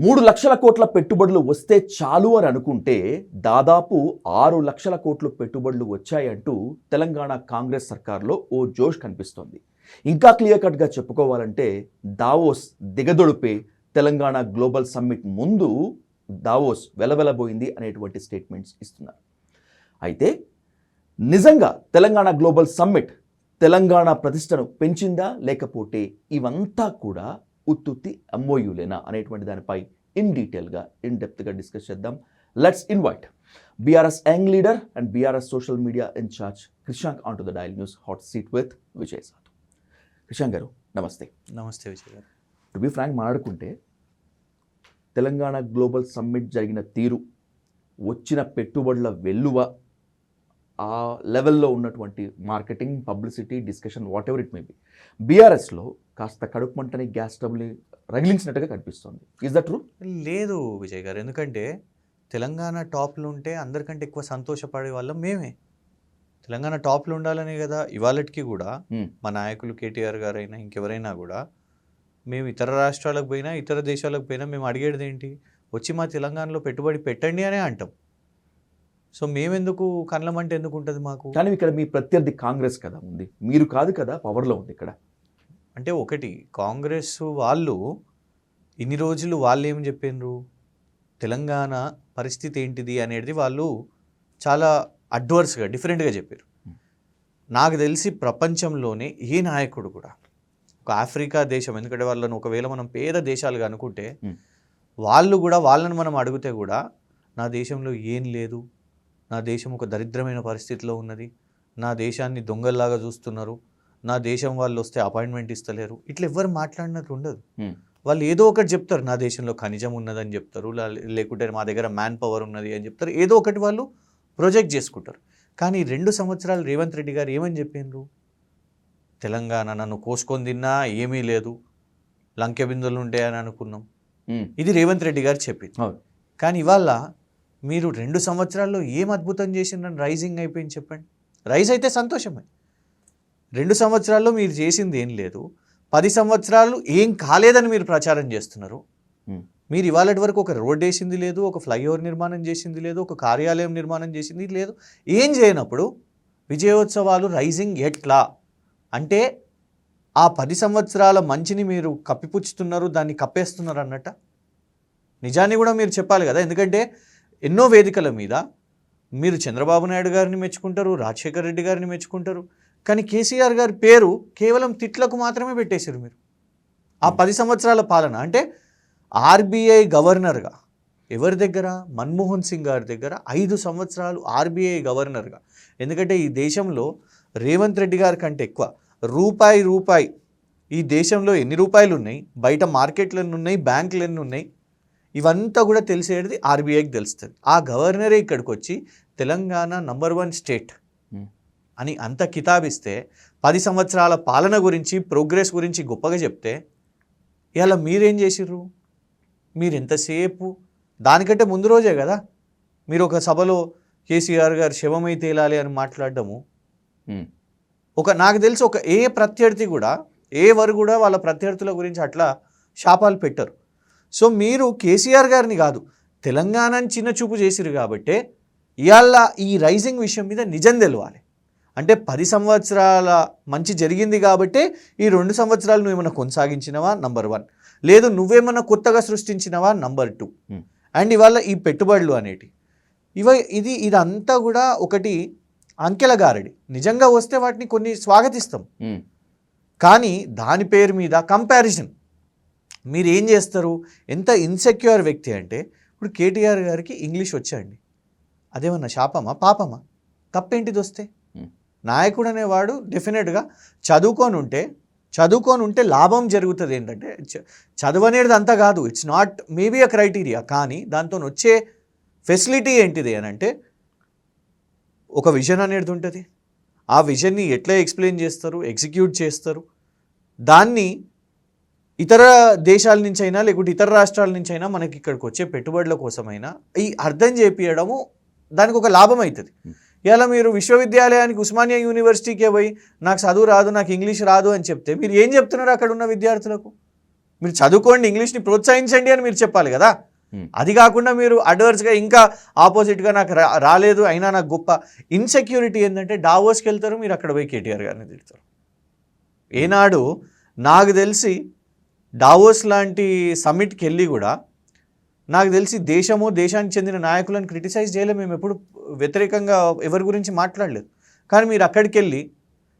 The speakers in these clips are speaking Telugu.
3 లక్షల కోట్ల పెట్టుబడులు వస్తే చాలు అని అనుకుంటే దాదాపు 6 లక్షల కోట్ల పెట్టుబడులు వచ్చాయంటూ తెలంగాణ కాంగ్రెస్ సర్కార్లో ఓ జోష్ కనిపిస్తోంది. ఇంకా క్లియర్ కట్గా చెప్పుకోవాలంటే దావోస్ దిగదొడిపే తెలంగాణ గ్లోబల్ సమ్మిట్ ముందు దావోస్ వెలవెలబోయింది అనేటువంటి స్టేట్మెంట్స్ ఇస్తున్నారు. అయితే నిజంగా తెలంగాణ గ్లోబల్ సమ్మిట్ తెలంగాణ ప్రతిష్టను పెంచిందా లేకపోతే ఇవంతా కూడా ఉత్తుత్తి ఎంఓయూలేనా అనేటువంటి దానిపై ఇన్ డీటెయిల్గా ఇన్ డెప్త్గా డిస్కస్ చేద్దాం. Let's invite BRS young leader and BRS social media in charge Krishank on to the dial news hot seat with Vijay Sadhu. Krishank గారు నమస్తే. నమస్తే విజయ్ గారు. టు బి ఫ్రాంక్ మాట్లాడుకుంటే తెలంగాణ గ్లోబల్ సమ్మిట్ జరిగిన తీరు, వచ్చిన పెట్టుబడుల వెల్లువ, ఆ లెవెల్లో ఉన్నటువంటి marketing, publicity, discussion, what ever it may be, బీఆర్ఎస్లో కాస్త కడుపుమంటని గ్యాస్ ట్రబుల్ని రగిలించినట్టుగా కనిపిస్తుంది. Is that true? లేదు విజయ్ గారు, ఎందుకంటే తెలంగాణ టాప్లో ఉంటే అందరికంటే ఎక్కువ సంతోషపడే వాళ్ళం మేమే. తెలంగాణ టాప్లో ఉండాలనే కదా ఇవాళకి కూడా మా నాయకులు కేటీఆర్ గారైనా ఇంకెవరైనా కూడా మేము ఇతర రాష్ట్రాలకు పోయినా ఇతర దేశాలకు పోయినా మేము అడిగేది ఏంటి, వచ్చి మా తెలంగాణలో పెట్టుబడి పెట్టండి అనే అంటాం. సో మేమెందుకు కళ్ళమంటే ఎందుకు ఉంటుంది మాకు? కానీ ఇక్కడ మీ ప్రత్యర్థి కాంగ్రెస్ కదా ఉంది, మీరు కాదు కదా పవర్లో ఉంది ఇక్కడ. అంటే ఒకటి, కాంగ్రెస్ వాళ్ళు ఇన్ని రోజులు వాళ్ళు ఏం చెప్పినారు, తెలంగాణ పరిస్థితి ఏంటిది అనేది వాళ్ళు చాలా అడ్వర్స్గా డిఫరెంట్గా చెప్పారు. నాకు తెలిసి ప్రపంచంలోనే ఏ నాయకుడు కూడా ఒక ఆఫ్రికా దేశం, ఎందుకంటే వాళ్ళని ఒకవేళ మనం పేద దేశాలుగా అనుకుంటే వాళ్ళు కూడా వాళ్ళని మనం అడిగితే కూడా నా దేశంలో ఏం లేదు, నా దేశం ఒక దరిద్రమైన పరిస్థితిలో ఉన్నది, నా దేశాన్ని దొంగల్లాగా చూస్తున్నారు, నా దేశం వాళ్ళు వస్తే అపాయింట్మెంట్ ఇస్తలేరు, ఇట్లా ఎవ్వరు మాట్లాడినట్టు ఉండదు. వాళ్ళు ఏదో ఒకటి చెప్తారు, నా దేశంలో ఖనిజం ఉన్నదని చెప్తారు, లేకుంటే మా దగ్గర మ్యాన్ పవర్ ఉన్నది అని చెప్తారు, ఏదో ఒకటి వాళ్ళు ప్రొజెక్ట్ చేసుకుంటారు. కానీ 2 సంవత్సరాలు రేవంత్ రెడ్డి గారు ఏమని చెప్పిండ్రు, తెలంగాణ నన్ను కోసుకొని తిన్నా ఏమీ లేదు, లంకె బిందులు ఉంటాయని అనుకున్నాం, ఇది రేవంత్ రెడ్డి గారు చెప్పింది. కానీ ఇవాళ మీరు 2 సంవత్సరాల్లో ఏం అద్భుతం చేసిందని రైజింగ్ అయిపోయింది చెప్పండి. రైజ్ అయితే సంతోషమే, 2 సంవత్సరాల్లో మీరు చేసింది ఏం లేదు, 10 సంవత్సరాలు ఏం కాలేదని మీరు ప్రచారం చేస్తున్నారు. మీరు ఇవాళటి వరకు ఒక రోడ్ వేసింది లేదు, ఒక ఫ్లైఓవర్ నిర్మాణం చేసింది లేదు, ఒక కార్యాలయం నిర్మాణం చేసింది లేదు, ఏం చేయనప్పుడు విజయోత్సవాలు రైజింగ్ ఎట్లా అంటే ఆ 10 సంవత్సరాల మంచిని మీరు కప్పిపుచ్చుతున్నారు, దాన్ని కప్పేస్తున్నారు అన్నట్ట. నిజాన్ని కూడా మీరు చెప్పాలి కదా, ఎందుకంటే ఎన్నో వేదికల మీద మీరు చంద్రబాబు నాయుడు గారిని మెచ్చుకుంటారు, రాజశేఖర్ రెడ్డి గారిని మెచ్చుకుంటారు, కానీ కేసీఆర్ గారి పేరు కేవలం తిట్లకు మాత్రమే పెట్టేశారు మీరు. ఆ 10 సంవత్సరాల పాలన అంటే ఆర్బీఐ గవర్నర్గా ఎవరి దగ్గర, మన్మోహన్ సింగ్ గారి దగ్గర 5 సంవత్సరాలు ఆర్బీఐ గవర్నర్గా. ఎందుకంటే ఈ దేశంలో రేవంత్ రెడ్డి గారి కంటే ఎక్కువ రూపాయి ఈ దేశంలో ఎన్ని రూపాయలు ఉన్నాయి, బయట మార్కెట్లు ఎన్ని ఉన్నాయి, బ్యాంకులు ఎన్ని ఉన్నాయి, ఇవంతా కూడా తెలిసేది ఆర్బీఐకి తెలుస్తుంది. ఆ గవర్నరే ఇక్కడికి వచ్చి తెలంగాణ నంబర్ 1 స్టేట్ అని అంత కితాబిస్తే 10 సంవత్సరాల పాలన గురించి, ప్రోగ్రెస్ గురించి గొప్పగా చెప్తే ఇలా మీరేం చేసిర్రు? మీరు ఎంతసేపు దానికంటే ముందు రోజే కదా మీరు ఒక సభలో కేసీఆర్ గారు శవమై తేలాలి అని మాట్లాడడము. నాకు తెలిసి ఒక ఏ ప్రత్యర్థి కూడా ఎవరు కూడా వాళ్ళ ప్రత్యర్థుల గురించి అట్లా శాపాలు పెట్టరు. సో మీరు కేసీఆర్ గారిని కాదు తెలంగాణని చిన్న చూపు చేసిరు కాబట్టే ఇవాళ ఈ రైజింగ్ విషయం మీద నిజం తెలవాలి. అంటే 10 సంవత్సరాల మంచి జరిగింది కాబట్టే ఈ 2 సంవత్సరాలు నువ్వేమన్నా కొనసాగించినవా నంబర్ 1, లేదు నువ్వేమన్నా కొత్తగా సృష్టించినవా నంబర్ 2. అండ్ ఇవాళ ఈ పెట్టుబడులు అనేటి ఇదంతా కూడా ఒకటి అంకెల గారడి. నిజంగా వస్తే వాటిని కొన్ని స్వాగతిస్తాం, కానీ దాని పేరు మీద కంపారిజన్ మీరు ఏం చేస్తారు? ఎంత ఇన్సెక్యూర్ వ్యక్తి అంటే, ఇప్పుడు కేటీఆర్ గారికి ఇంగ్లీష్ వచ్చండి, అదేమన్నా శాపమా పాపమా? తప్పేంటిది వస్తే? నాయకుడు అనేవాడు డెఫినెట్గా చదువుకొని ఉంటే లాభం జరుగుతుంది. ఏంటంటే చదువు అనేది అంతా కాదు, it's not maybe a criteria, కానీ దాంతో వచ్చే ఫెసిలిటీ ఏంటిది అని అంటే ఒక విజన్ అనేది ఉంటుంది. ఆ విజన్ని ఎట్లా ఎక్స్ప్లెయిన్ చేస్తారు, ఎగ్జిక్యూట్ చేస్తారు, దాన్ని ఇతర దేశాల నుంచి అయినా లేకుంటే ఇతర రాష్ట్రాల నుంచి అయినా మనకి ఇక్కడికి వచ్చే పెట్టుబడుల కోసమైనా ఈ అర్థం చేపియడము దానికి ఒక లాభం అవుతుంది. ఇలా మీరు విశ్వవిద్యాలయానికి ఉస్మానియా యూనివర్సిటీకే పోయి నాకు చదువు రాదు, నాకు ఇంగ్లీష్ రాదు అని చెప్తే మీరు ఏం చెప్తున్నారు అక్కడ ఉన్న విద్యార్థులకు? మీరు చదువుకోండి, ఇంగ్లీష్ని ప్రోత్సహించండి అని మీరు చెప్పాలి కదా. Hmm. అది కాకుండా మీరు అడ్వర్స్గా ఇంకా ఆపోజిట్గా నాకు రాలేదు అయినా నాకు గొప్ప ఇన్సెక్యూరిటీ ఏంటంటే డావోస్కి వెళ్తారు, మీరు అక్కడ పోయి కేటీఆర్ గారిని తిడతారు. ఏనాడు నాకు తెలిసి డావోస్ లాంటి సమ్మిట్కి వెళ్ళి కూడా నాకు తెలిసి దేశానికి చెందిన నాయకులను క్రిటిసైజ్ చేయలేదు, మేము ఎప్పుడు వ్యతిరేకంగా ఎవరి గురించి మాట్లాడలేదు. కానీ మీరు అక్కడికి వెళ్ళి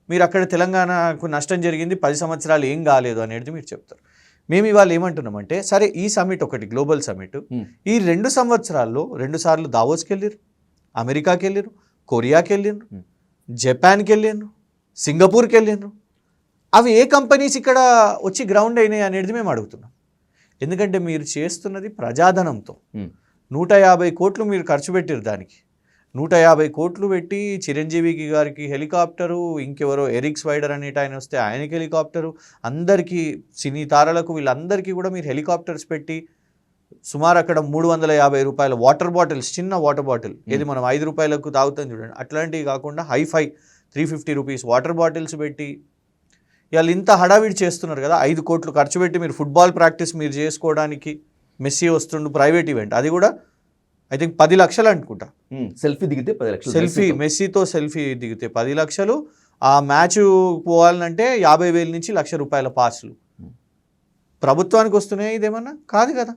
మీరు అక్కడ తెలంగాణకు నష్టం జరిగింది 10 సంవత్సరాలు ఏం కాలేదు అనేది మీరు చెప్తారు. మేము ఇవాళ ఏమంటున్నామంటే సరే ఈ సమ్మిట్ ఒకటి గ్లోబల్ సమ్మిట్, ఈ 2 సంవత్సరాల్లో 2 సార్లు దావోస్కి వెళ్ళారు, అమెరికాకి వెళ్ళారు, కొరియాకి వెళ్ళారు, జపాన్కి వెళ్ళారు, సింగపూర్కి వెళ్ళారు. అవి ఏ కంపెనీస్ ఇక్కడ వచ్చి గ్రౌండ్ అయినాయి అనేది మేము అడుగుతున్నాం. ఎందుకంటే మీరు చేస్తున్నది ప్రజాధనంతో. 150 కోట్లు మీరు ఖర్చు పెట్టారు దానికి. 150 కోట్లు పెట్టి చిరంజీవికి గారికి హెలికాప్టరు, ఇంకెవరో ఎరిక్ స్వైడర్ అనేట ఆయన వస్తే ఆయనకి హెలికాప్టరు, అందరికీ సినీ తారలకు వీళ్ళందరికీ కూడా మీరు హెలికాప్టర్స్ పెట్టి సుమారు అక్కడ 350 రూపాయల వాటర్ బాటిల్స్, చిన్న వాటర్ బాటిల్ ఏది మనం 5 రూపాయలకు తాగుతాం చూడండి, అట్లాంటివి కాకుండా హైఫై 350 రూపీస్ వాటర్ బాటిల్స్ పెట్టి వాళ్ళు ఇంత హడావిడి చేస్తున్నారు కదా. 5 కోట్లు ఖర్చు పెట్టి మీరు ఫుట్బాల్ ప్రాక్టీస్ మీరు చేసుకోవడానికి మెస్సీ వస్తుండు ప్రైవేట్ ఈవెంట్, అది కూడా ఐ థింక్ 10 లక్షలు అనుకుంటా. సెల్ఫీ దిగితే 10 లక్షలు, సెల్ఫీ మెస్సీతో సెల్ఫీ దిగితే 10 లక్షలు. ఆ మ్యాచ్ పోవాలంటే 50,000 నుంచి ₹1,00,000 పాస్లు. ప్రభుత్వానికి వస్తున్నాయి ఇదేమన్నా కాదు కదా.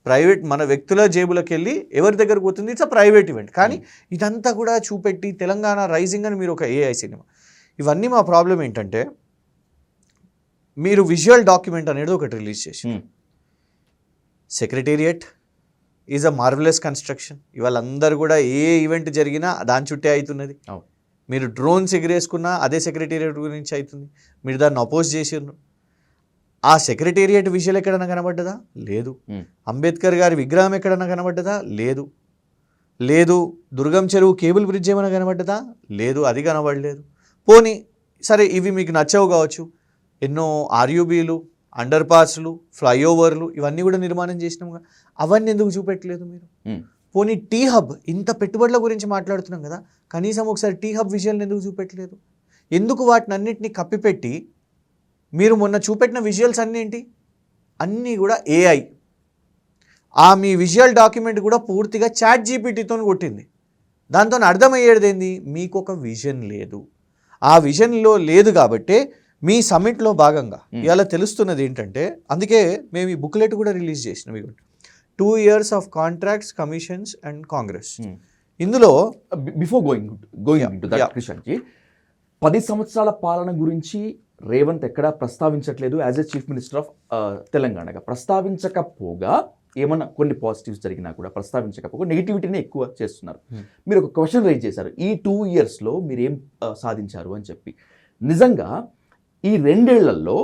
ప్రైవేట్ మన వ్యక్తుల జేబులకు వెళ్ళి ఎవరి దగ్గరకు పోతుంది, ఇట్స్ అ ప్రైవేట్ ఈవెంట్. కానీ ఇదంతా కూడా చూపెట్టి తెలంగాణ రైజింగ్ అని మీరు ఒక ఏఐ సినిమా, ఇవన్నీ మా ప్రాబ్లం ఏంటంటే మీరు విజువల్ డాక్యుమెంట్ అనేది ఒకటి రిలీజ్ చేసి, secretariat is a marvellous construction. ఇవాళ అందరూ కూడా ఏ ఈవెంట్ జరిగినా దాని చుట్టే అవుతున్నది. మీరు డ్రోన్స్ ఎగిరేసుకున్నా అదే సెక్రటేరియట్ గురించి అవుతుంది. మీరు దాన్ని అపోజ్ చేసిర్రు. ఆ సెక్రటేరియట్ విజువల్ ఎక్కడన్నా కనబడ్డదా? లేదు. అంబేద్కర్ గారి విగ్రహం ఎక్కడన్నా కనబడ్డదా? లేదు. లేదు. దుర్గం చెరువు కేబుల్ బ్రిడ్జ్ ఏమైనా కనబడ్డదా? లేదు, అది కనబడలేదు. పోనీ సరే ఇవి మీకు నచ్చవు కావచ్చు, ఎన్నో ఆర్యూబీలు, అండర్ పాస్లు, ఫ్లైఓవర్లు ఇవన్నీ కూడా నిర్మాణం చేసినాం, అవన్నీ ఎందుకు చూపెట్టలేదు మీరు? పోనీ టీ హబ్, ఇంత పెట్టుబడుల గురించి మాట్లాడుతున్నాం కదా, కనీసం ఒకసారి టీ హబ్ విజువల్ని ఎందుకు చూపెట్టలేదు? ఎందుకు వాటిని అన్నింటినీ కప్పిపెట్టి మీరు మొన్న చూపెట్టిన విజువల్స్ అన్నీ ఏంటి? అన్నీ కూడా ఏఐ. ఆ మీ విజువల్ డాక్యుమెంట్ కూడా పూర్తిగా చాట్ జీపీటీతో కొట్టింది. దాంతో అర్థమయ్యేది ఏంది? మీకు ఒక విజన్ లేదు. ఆ విజన్లో లేదు కాబట్టే మీ సమ్మిట్లో భాగంగా ఇవాళ తెలుస్తున్నది ఏంటంటే, అందుకే మేము ఈ బుక్లెట్ కూడా రిలీజ్ చేసినాం. 2 years of contracts, commissions and Congress. ఇందులో before going to that Krishank ji, 10 సంవత్సరాల పాలన గురించి రేవంత్ ఎక్కడా ప్రస్తావించట్లేదు. As a chief minister of తెలంగాణగా ప్రస్తావించకపోగా, ఏమన్నా కొన్ని పాజిటివ్స్ జరిగినా కూడా ప్రస్తావించకపోగా నెగిటివిటీనే ఎక్కువ చేస్తున్నారు. మీరు ఒక క్వశ్చన్ రైజ్ చేశారు, ఈ 2 yearsలో మీరేం సాధించారు అని చెప్పి. నిజంగా ఈ 2 ఏళ్లలో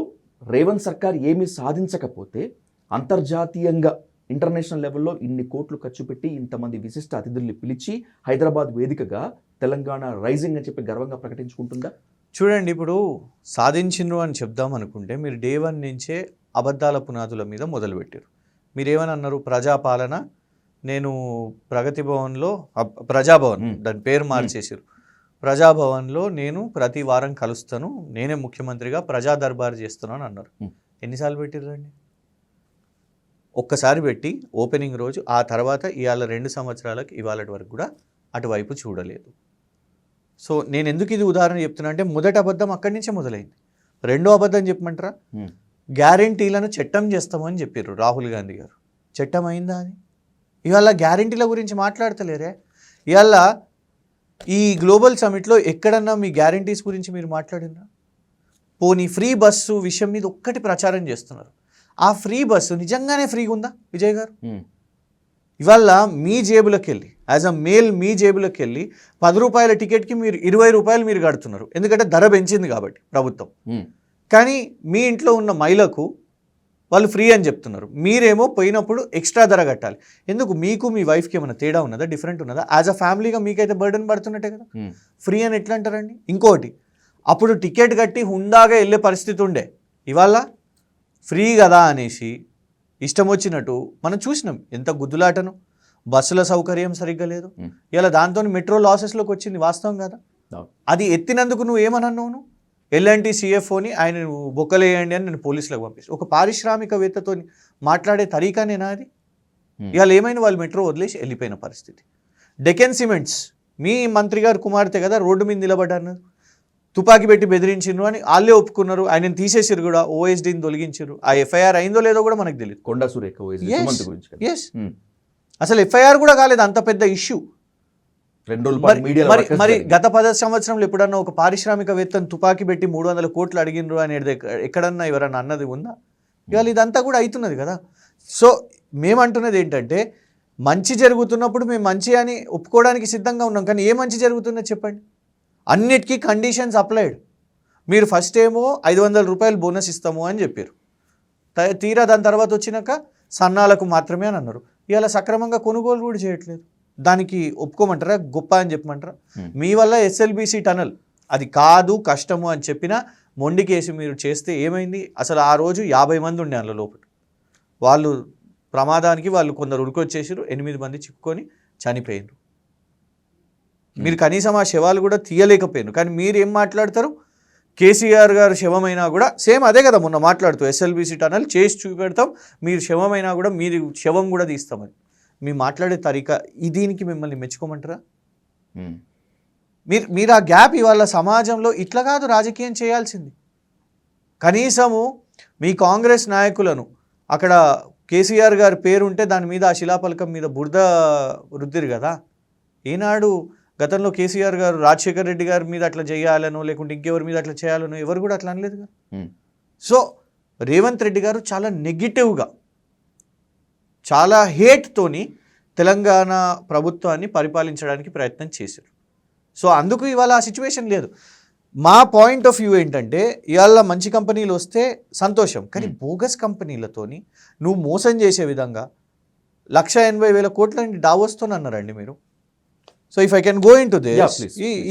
రేవంత్ సర్కార్ ఏమీ సాధించకపోతే అంతర్జాతీయంగా ఇంటర్నేషనల్ లెవెల్లో ఇన్ని కోట్లు ఖర్చు పెట్టి ఇంతమంది విశిష్ట అతిథుల్ని పిలిచి హైదరాబాద్ వేదికగా తెలంగాణ రైజింగ్ అని చెప్పి గర్వంగా ప్రకటించుకుంటుందా? చూడండి, ఇప్పుడు సాధించిండ్రు అని చెప్దాం అనుకుంటే మీరు డే 1 నుంచే అబద్ధాల పునాదుల మీద మొదలుపెట్టారు. మీరేమని అన్నారు? ప్రజాపాలన, నేను ప్రగతి భవన్లో, ప్రజాభవన్ దాని పేరు మార్చేసారు, ప్రజాభవన్లో నేను ప్రతి వారం కలుస్తాను, నేనే ముఖ్యమంత్రిగా ప్రజా దర్బార్ చేస్తున్నాను అన్నారు. ఎన్నిసార్లు పెట్టిర్రండి? ఒక్కసారి పెట్టి ఓపెనింగ్ రోజు, ఆ తర్వాత ఇవాళ 2 సంవత్సరాలకు ఇవాళ వరకు కూడా అటువైపు చూడలేదు. సో నేను ఎందుకు ఇది ఉదాహరణ చెప్తున్నా అంటే, మొదటి అబద్ధం అక్కడి నుంచే మొదలైంది. రెండో అబద్ధం చెప్పమంటారా? గ్యారెంటీలను చట్టం చేస్తామని చెప్పారు రాహుల్ గాంధీ గారు. చట్టం అయిందా అది? ఇవాళ గ్యారెంటీల గురించి మాట్లాడతలేరే. ఇవాళ ఈ గ్లోబల్ సమ్మిట్లో ఎక్కడన్నా మీ గ్యారెంటీస్ గురించి మీరు మాట్లాడినా? పోనీ ఫ్రీ బస్సు విషయం మీద ఒక్కటి ప్రచారం చేస్తున్నారు. ఆ ఫ్రీ బస్సు నిజంగానే ఫ్రీగా ఉందా విజయ్ గారు? ఇవాళ మీ జేబులోకి వెళ్ళి, యాజ్ అ మేల్ మీ జేబులోకి వెళ్ళి 10 రూపాయల టికెట్కి మీరు 20 రూపాయలు మీరు కడుతున్నారు, ఎందుకంటే ధర పెంచింది కాబట్టి ప్రభుత్వం. కానీ మీ ఇంట్లో ఉన్న మహిళకు వాళ్ళు ఫ్రీ అని చెప్తున్నారు, మీరేమో పోయినప్పుడు ఎక్స్ట్రా ధర కట్టాలి. ఎందుకు? మీకు మీ వైఫ్కి ఏమైనా తేడా ఉన్నదా? డిఫరెంట్ ఉన్నదా? యాజ్ అ ఫ్యామిలీగా మీకైతే బర్డెన్ పడుతున్నట్టే కదా. ఫ్రీ అని ఎట్లా అంటారండి? ఇంకోటి, అప్పుడు టికెట్ కట్టి హుందాగా వెళ్ళే పరిస్థితి ఉండే, ఇవాళ ఫ్రీ కదా అనేసి ఇష్టం వచ్చినట్టు మనం చూసినాం. ఎంత గుద్దులాటను, బస్సుల సౌకర్యం సరిగ్గా లేదు. ఇలా దాంతో మెట్రో లాసెస్లోకి వచ్చింది, వాస్తవం కదా. అది ఎత్తినందుకు నువ్వు ఏమనన్నావు? ఎల్ఎన్టీ సిఎఫ్ఓని ఆయన బొక్కలేయండి అని నేను పోలీసులకు పంపిస్తాను. ఒక పారిశ్రామికవేత్తతో మాట్లాడే తరీకానేనా అది? ఇవాళ ఏమైనా వాళ్ళు మెట్రో వదిలేసి వెళ్ళిపోయిన పరిస్థితి. డెకెన్ సిమెంట్స్ మీ మంత్రి గారు కుమార్తె కదా రోడ్డు మీద నిలబడ్డారు, తుపాకీ పెట్టి బెదిరించారు అని వాళ్ళే ఒప్పుకున్నారు. ఆయనను తీసేసారు కూడా, ఓఎస్డీని తొలగించారు. ఆ ఎఫ్ఐఆర్ అయిందో లేదో కూడా మనకు తెలియదు. కొండా సురేఖ గురించి ఎస్, అసలు ఎఫ్ఐఆర్ కూడా కాలేదు, అంత పెద్ద ఇష్యూ. 2 రోజుల పాటు మీడియాలో మరి గత 10 సంవత్సరంలో ఎప్పుడన్నా ఒక పారిశ్రామికవేత్తను తుపాకీ పెట్టి 300 కోట్లు అడిగినరు అనేది ఎక్కడన్నా ఎవరన్నా అన్నది ఉందా? ఇవాళ ఇదంతా కూడా అవుతున్నది కదా. సో మేమంటున్నది ఏంటంటే, మంచి జరుగుతున్నప్పుడు మేము మంచి అని ఒప్పుకోవడానికి సిద్ధంగా ఉన్నాం. కానీ ఏ మంచి జరుగుతుందో చెప్పండి. అన్నిటికీ కండిషన్స్ అప్లైడ్. మీరు ఫస్ట్ ఏమో 500 రూపాయలు బోనస్ ఇస్తాము అని చెప్పారు. తీరా దాని తర్వాత వచ్చినాక సన్నాలకు మాత్రమే అని అన్నారు. ఇవాళ సక్రమంగా కొనుగోలు కూడా చేయట్లేదు. దానికి ఒప్పుకోమంటారా? గొప్ప అని చెప్పమంటారా? మీ వల్ల ఎస్ఎల్బిసి టనల్ అది కాదు కష్టము అని చెప్పినా మొండికేసి మీరు చేస్తే ఏమైంది? అసలు ఆ రోజు 50 మంది ఉండే అందులో లోపల. వాళ్ళు ప్రమాదానికి వాళ్ళు కొందరు ఉరికొచ్చేసారు, 8 మంది చిక్కుకొని చనిపోయినారు. మీరు కనీసం ఆ శవాలు కూడా తీయలేకపోయారు. కానీ మీరు ఏం మాట్లాడతారు? కేసీఆర్ గారు శవమైనా కూడా సేమ్ అదే కదా మొన్న మాట్లాడుతూ, ఎస్ఎల్బిసి టనల్ చేసి చూపెడతాం, మీరు శవమైనా కూడా మీరు శవం కూడా తీస్తామని మీ మాట్లాడే తరీకా. దీనికి మిమ్మల్ని మెచ్చుకోమంటారా? మీరు ఆ గ్యాప్ ఇవాళ సమాజంలో ఇట్లా కాదు రాజకీయం చేయాల్సింది. కనీసము మీ కాంగ్రెస్ నాయకులను అక్కడ కేసీఆర్ గారి పేరు ఉంటే దాని మీద ఆ శిలాఫలకం మీద బురద రుద్దిరు కదా. ఈనాడు గతంలో కేసీఆర్ గారు రాజశేఖర్ రెడ్డి గారి మీద అట్లా చేయాలనో లేకుంటే ఇంకెవరి మీద అట్లా చేయాలనో ఎవరు కూడా అట్లా అనలేదు కదా. సో రేవంత్ రెడ్డి గారు చాలా నెగిటివ్గా, చాలా హేట్తోని తెలంగాణ ప్రభుత్వాన్ని పరిపాలించడానికి ప్రయత్నం చేశారు. సో అందుకు ఇవాళ ఆ సిచ్యువేషన్ లేదు. మా పాయింట్ ఆఫ్ వ్యూ ఏంటంటే, ఇవాళ మంచి కంపెనీలు వస్తే సంతోషం, కానీ బోగస్ కంపెనీలతోని నువ్వు మోసం చేసే విధంగా 180,000 కోట్లని డావోస్తో అన్నారండి మీరు. So if I can go in to this,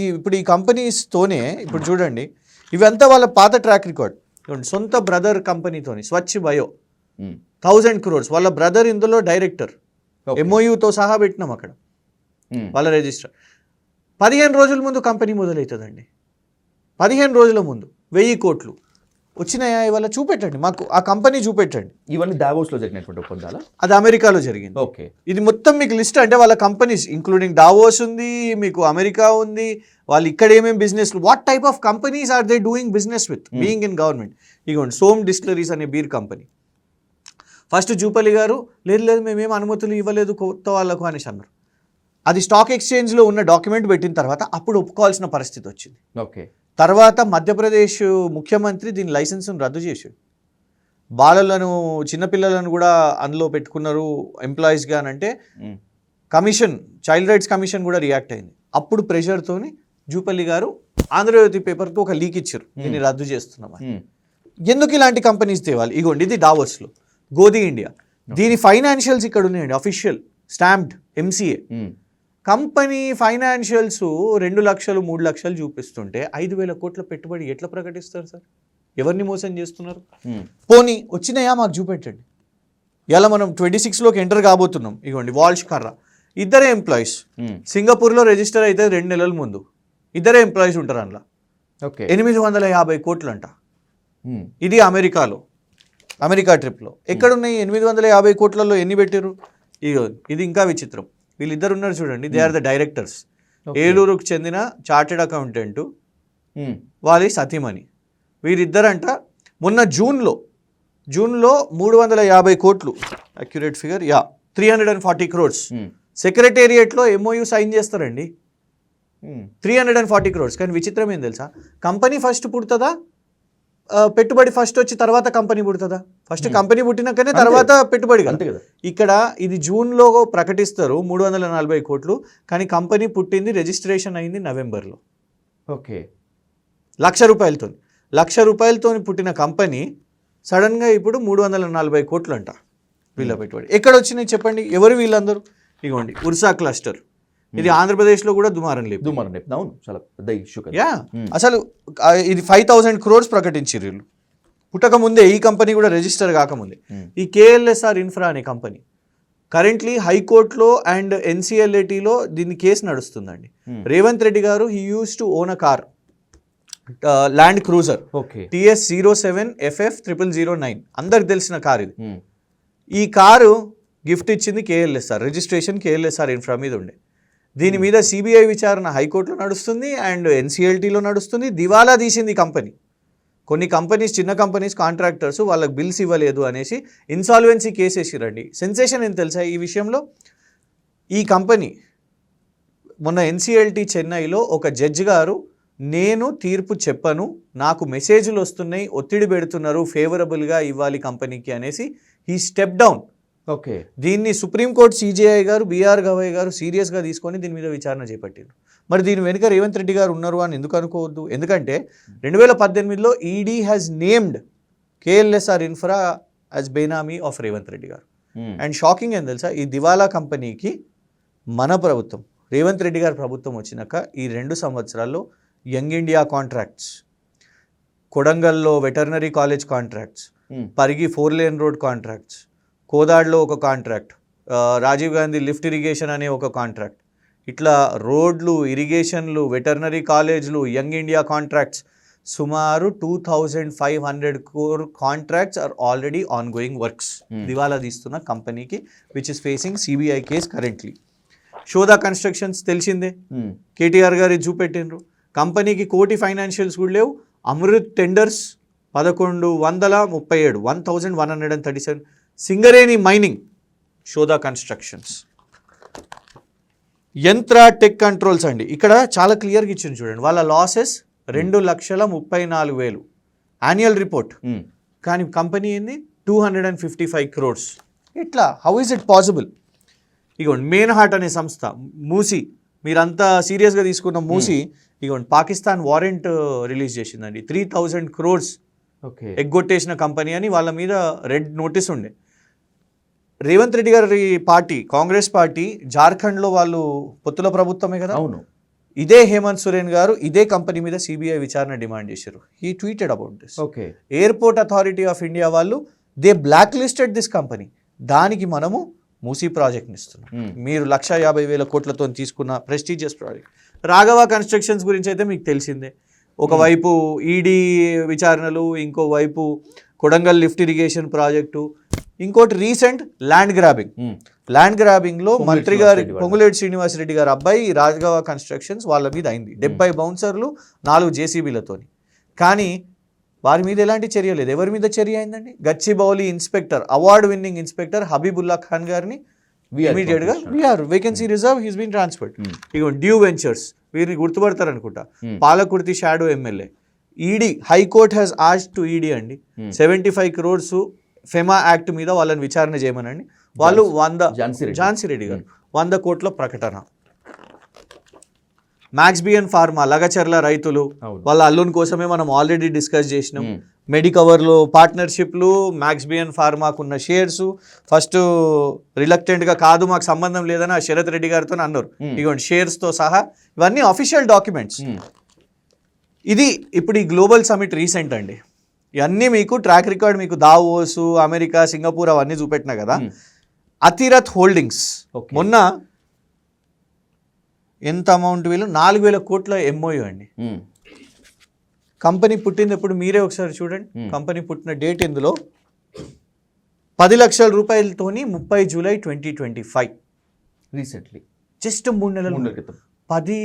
ఇప్పుడు ఈ కంపెనీస్తోనే ఇప్పుడు చూడండి, ఇవంతా వాళ్ళ పాత ట్రాక్ రికార్డ్. సొంత బ్రదర్ కంపెనీతోని స్వచ్ఛ బయో 1000 crores వాళ్ళ బ్రదర్ ఇందులో డైరెక్టర్, ఎంఓయూతో సహా పెట్టినాం అక్కడ వాళ్ళ రిజిస్టర్. 15 రోజుల ముందు కంపెనీ మొదలవుతుందండి. 15 రోజుల ముందు 1000 కోట్లు వచ్చినాయా ఇవాళ? చూపెట్టండి మాకు, ఆ కంపెనీ చూపెట్టండి. ఇవన్నీ డావోస్లో జరిగినటువంటి ఒప్పందాలా? అది అమెరికాలో జరిగింది. ఓకే, ఇది మొత్తం మీకు లిస్ట్ అంటే వాళ్ళ కంపెనీస్ ఇంక్లూడింగ్ డావోస్ ఉంది, మీకు అమెరికా ఉంది, వాళ్ళు ఇక్కడ ఏమేమి business, what type of companies are they doing business with being in government. ఇగోండి సోమ్ డిస్టిలరీస్ అనే బీర్ కంపెనీ. ఫస్ట్ జూపల్లి గారు లేదు మేమేం అనుమతులు ఇవ్వలేదు కొత్త వాళ్ళకు అనేసి అన్నారు. అది స్టాక్ ఎక్స్చేంజ్లో ఉన్న డాక్యుమెంట్ పెట్టిన తర్వాత అప్పుడు ఒప్పుకోవాల్సిన పరిస్థితి వచ్చింది. ఓకే, తర్వాత మధ్యప్రదేశ్ ముఖ్యమంత్రి దీని లైసెన్స్ను రద్దు చేశాడు. బాలలను చిన్నపిల్లలను కూడా అందులో పెట్టుకున్నారు ఎంప్లాయీస్గా అంటే కమిషన్, చైల్డ్ రైట్స్ కమిషన్ కూడా రియాక్ట్ అయింది. అప్పుడు ప్రెషర్తోని జూపల్లి గారు ఆంధ్రజ్యోతి పేపర్కి ఒక లీక్ ఇచ్చారు, దీన్ని రద్దు చేస్తున్నామని. ఎందుకు ఇలాంటి కంపెనీస్ తేవాలి? ఇగోండి ఇది డావోస్లో గోధి ఇండియా, దీని ఫైనాన్షియల్స్ ఇక్కడ ఉన్నాయండి, official stamped MCA. Company financials 2 లక్షలు 3 లక్షలు చూపిస్తుంటే 5,000 కోట్ల పెట్టుబడి ఎట్లా ప్రకటిస్తారు సార్? ఎవరిని మోసం చేస్తున్నారు? పోనీ వచ్చినాయా మాకు చూపెట్టండి. ఇలా మనం 26లోకి ఎంటర్ కాబోతున్నాం. ఇగోండి వాల్ష్ కర్రా, ఇద్దరే ఎంప్లాయీస్, సింగపూర్లో రిజిస్టర్ అయితే 2 నెలల ముందు ఇద్దరే ఎంప్లాయీస్ ఉంటారు అందులో. ఓకే, 850 కోట్లు అంట. ఇది అమెరికాలో, అమెరికా ట్రిప్లో. ఎక్కడున్నాయి 850 కోట్లలో ఎన్ని పెట్టారు? ఇది ఇంకా విచిత్రం. వీళ్ళిద్దరు ఉన్నారు చూడండి, దే ఆర్ ద డైరెక్టర్స్. ఏలూరుకు చెందిన చార్టెడ్ అకౌంటెంట్, వాళ్ళ సతీమణి. వీరిద్దరంట మొన్న జూన్లో 350 కోట్లు, అక్యురేట్ ఫిగర్ 340 crores సెక్రటేరియట్లో ఎంఓయూ సైన్ చేస్తారండి. 340 crores. కానీ విచిత్రం ఏం తెలుసా? కంపెనీ ఫస్ట్ పుడుతుందా, పెట్టుబడి ఫస్ట్ వచ్చి తర్వాత కంపెనీ పుడుతుందా? ఫస్ట్ కంపెనీ పుట్టినాకనే తర్వాత పెట్టుబడి కదా. ఇక్కడ ఇది జూన్లో ప్రకటిస్తారు 340 కోట్లు, కానీ కంపెనీ పుట్టింది, రిజిస్ట్రేషన్ అయింది నవంబర్లో. ఓకే, 1,00,000 రూపాయలతో, 1,00,000 రూపాయలతో పుట్టిన కంపెనీ సడన్గా ఇప్పుడు 340 కోట్లు అంట వీళ్ళ పెట్టుబడి. ఎక్కడ వచ్చినాయి చెప్పండి? ఎవరు వీళ్ళందరూ? ఇగోండి ఉర్సా క్లస్టర్, ఇది ఆంధ్రప్రదేశ్లో కూడా దుమారం లేదు. అవును, చాలా పెద్ద ఇష్యూ కదా. అసలు ఇది 5,000 crores ప్రకటించారు వీళ్ళు పుట్టక ముందే, ఈ కంపెనీ కూడా రిజిస్టర్ కాకముందే. ఈ కేఎల్ఎస్ఆర్ ఇన్ఫ్రా అనే కంపెనీ కరెంట్లీ హైకోర్టులో అండ్ ఎన్సిఎల్ఏటీలో దీని కేసు నడుస్తుందండి. రేవంత్ రెడ్డి గారు he use to own a car, land cruiser okay. TS07FF0009 అందరికి తెలిసిన కార్ ఇది. ఈ కారు గిఫ్ట్ ఇచ్చింది KLSR, రిజిస్ట్రేషన్ KLSR ఇన్ఫ్రా మీద ఉండే. దీని మీద CBI విచారణ హైకోర్టులో నడుస్తుంది అండ్ NCLTలో నడుస్తుంది. దివాలా తీసింది కంపెనీ. కొన్ని కంపెనీస్, చిన్న కంపెనీస్, కాంట్రాక్టర్స్ వాళ్ళకి బిల్స్ ఇవ్వలేదు అనేసి ఇన్సాల్వెన్సీ కేసు వేసిరండి. సెన్సేషన్ ఏం తెలుసా ఈ విషయంలో? ఈ కంపెనీ మొన్న NCLT చెన్నైలో ఒక జడ్జి గారు, నేను తీర్పు చెప్పను, నాకు మెసేజ్లు వస్తున్నాయి, ఒత్తిడి పెడుతున్నారు, ఫేవరబుల్గా ఇవ్వాలి కంపెనీకి అనేసి ఈ స్టెప్ డౌన్. ఓకే. దీన్ని సుప్రీంకోర్టు CJI గారు BR గవై గారు సీరియస్గా తీసుకొని దీని మీద విచారణ చేపట్టారు. మరి దీని వెనుక రేవంత్ రెడ్డి గారు ఉన్నారు అని ఎందుకు అనుకోవద్దు? ఎందుకంటే 2018లో ED has named KLSR infra as benami of Revanth Reddy garu. And shocking ఏం తెలుసా, ఈ దివాలా కంపెనీకి మన ప్రభుత్వం, రేవంత్ రెడ్డి గారి ప్రభుత్వం వచ్చినాక ఈ 2 సంవత్సరాల్లో యంగ్ ఇండియా కాంట్రాక్ట్స్, కొడంగల్లో veterinary college contracts, Parigi 4 lane road contracts, కోదాడ్లో ఒక contract, Rajiv Gandhi lift irrigation అనే ఒక కాంట్రాక్ట్, ఇట్లా రోడ్లు, ఇరిగేషన్లు, వెటర్నరీ కాలేజ్లు, యంగ్ ఇండియా కాంట్రాక్ట్స్, సుమారు 2500 crore contracts are already ongoing works. దివాలా తీస్తున్న కంపెనీకి which is facing CBI case currently. Shoda constructions తెలిసిందే, KTR గారు చూపెట్టిండ్రు. కంపెనీకి కోటి ఫైనాన్షియల్స్ కూడా లేవు. Amrut tenders 1137, 1137. Singareni mining, షోదా constructions. యంత్ర టెక్ కంట్రోల్స్ అండి, ఇక్కడ చాలా క్లియర్గా ఇచ్చింది చూడండి. వాళ్ళ లాసెస్ 2,34,000 యాన్యువల్ రిపోర్ట్. కానీ కంపెనీ ఏంది 255 crores. ఇట్లా హౌ ఈజ్ ఇట్ పాసిబుల్? ఇగోండి మెయిన్ హార్ట్ అనే సంస్థ, మూసి, మీరంతా సీరియస్గా తీసుకున్న మూసి, ఇగోండి పాకిస్తాన్ వారెంట్ రిలీజ్ చేసిందండి. 3,000 crores ఓకే. ఎగ్గొట్టేసిన కంపెనీ అని వాళ్ళ మీద రెడ్ నోటీస్ ఉండే. రేవంత్ రెడ్డి గారి పార్టీ, కాంగ్రెస్ పార్టీ, జార్ఖండ్లో వాళ్ళు పొత్తుల ప్రభుత్వమే కదా. అవును. ఇదే హేమంత్ సోరెన్ గారు ఇదే కంపెనీ మీద CBI విచారణ డిమాండ్ చేశారు. He tweeted about this. Okay. Airport authority of India వాళ్ళు they blacklisted this company. దానికి మనము మూసీ ప్రాజెక్ట్ని ఇస్తున్నాం. మీరు 150,000 కోట్లతో తీసుకున్న ప్రెస్టీజియస్ ప్రాజెక్ట్. రాఘవ కన్స్ట్రక్షన్స్ గురించి అయితే మీకు తెలిసిందే. ఒకవైపు ED విచారణలు, ఇంకోవైపు కొడంగల్ లిఫ్ట్ ఇరిగేషన్ ప్రాజెక్టు, ఇంకోటి రీసెంట్ ల్యాండ్ గ్రాబింగ్. ల్యాండ్ గ్రాబింగ్లో మంత్రి గారి పొంగులేటి శ్రీనివాసరెడ్డి గారు అబ్బాయి రాఘవ కన్స్ట్రక్షన్స్ వాళ్ళ మీద అయింది. 70 బౌన్సర్లు, 4 JCBలతోని. కానీ వారి మీద ఎలాంటి చర్య లేదు. ఎవరి మీద చర్య అయిందండి? Gachibowli inspector, award winning inspector Habibulla Khan గారిని ఇమీడియట్గా vacancy reserve, he's been transferred. ఇగో డ్యూ వెంచర్స్, వీరిని గుర్తుపడతారు అనుకుంటా, Palakurthi shadow MLA. ED high court has asked to ED అండి 75 crores ఫెమా యాక్ట్ మీద వాళ్ళని విచారణ చేయమనండి. వాళ్ళు 100, ఝాన్సీ రెడ్డి గారు 100 కోట్ల ప్రకటన. మ్యాక్స్బియన్ ఫార్మా, లగచర్ల రైతులు, వాళ్ళ అల్లుని కోసమే మనం ఆల్రెడీ డిస్కస్ చేసినాం. మెడికవర్లో పార్ట్నర్షిప్లు, మ్యాక్స్బియన్ ఫార్మాకున్న షేర్స్. ఫస్ట్ రిలక్టెంట్గా కాదు, మాకు సంబంధం లేదని ఆ శరత్ రెడ్డి గారితో అన్నారు. ఇగోండి షేర్స్తో సహా ఇవన్నీ అఫీషియల్ డాక్యుమెంట్స్. ఇది ఇప్పుడు ఈ గ్లోబల్ సమిట్ రీసెంట్ అండి. ఇవన్నీ మీకు ట్రాక్ రికార్డ్, మీకు దావోస్, అమెరికా, సింగపూర్ అవన్నీ చూపెట్టినా కదా. అతిరథ్ హోల్డింగ్స్ మొన్న ఎంత అమౌంట్ వీళ్ళు 4,000 కోట్ల MOU అండి. కంపెనీ పుట్టింది ఎప్పుడు మీరే ఒకసారి చూడండి. కంపెనీ పుట్టిన డేట్ ఇందులో 10 లక్షల రూపాయలతోని 30 జూలై 2025. రీసెంట్లీ జస్ట్ 3 నెలల క్రితం 10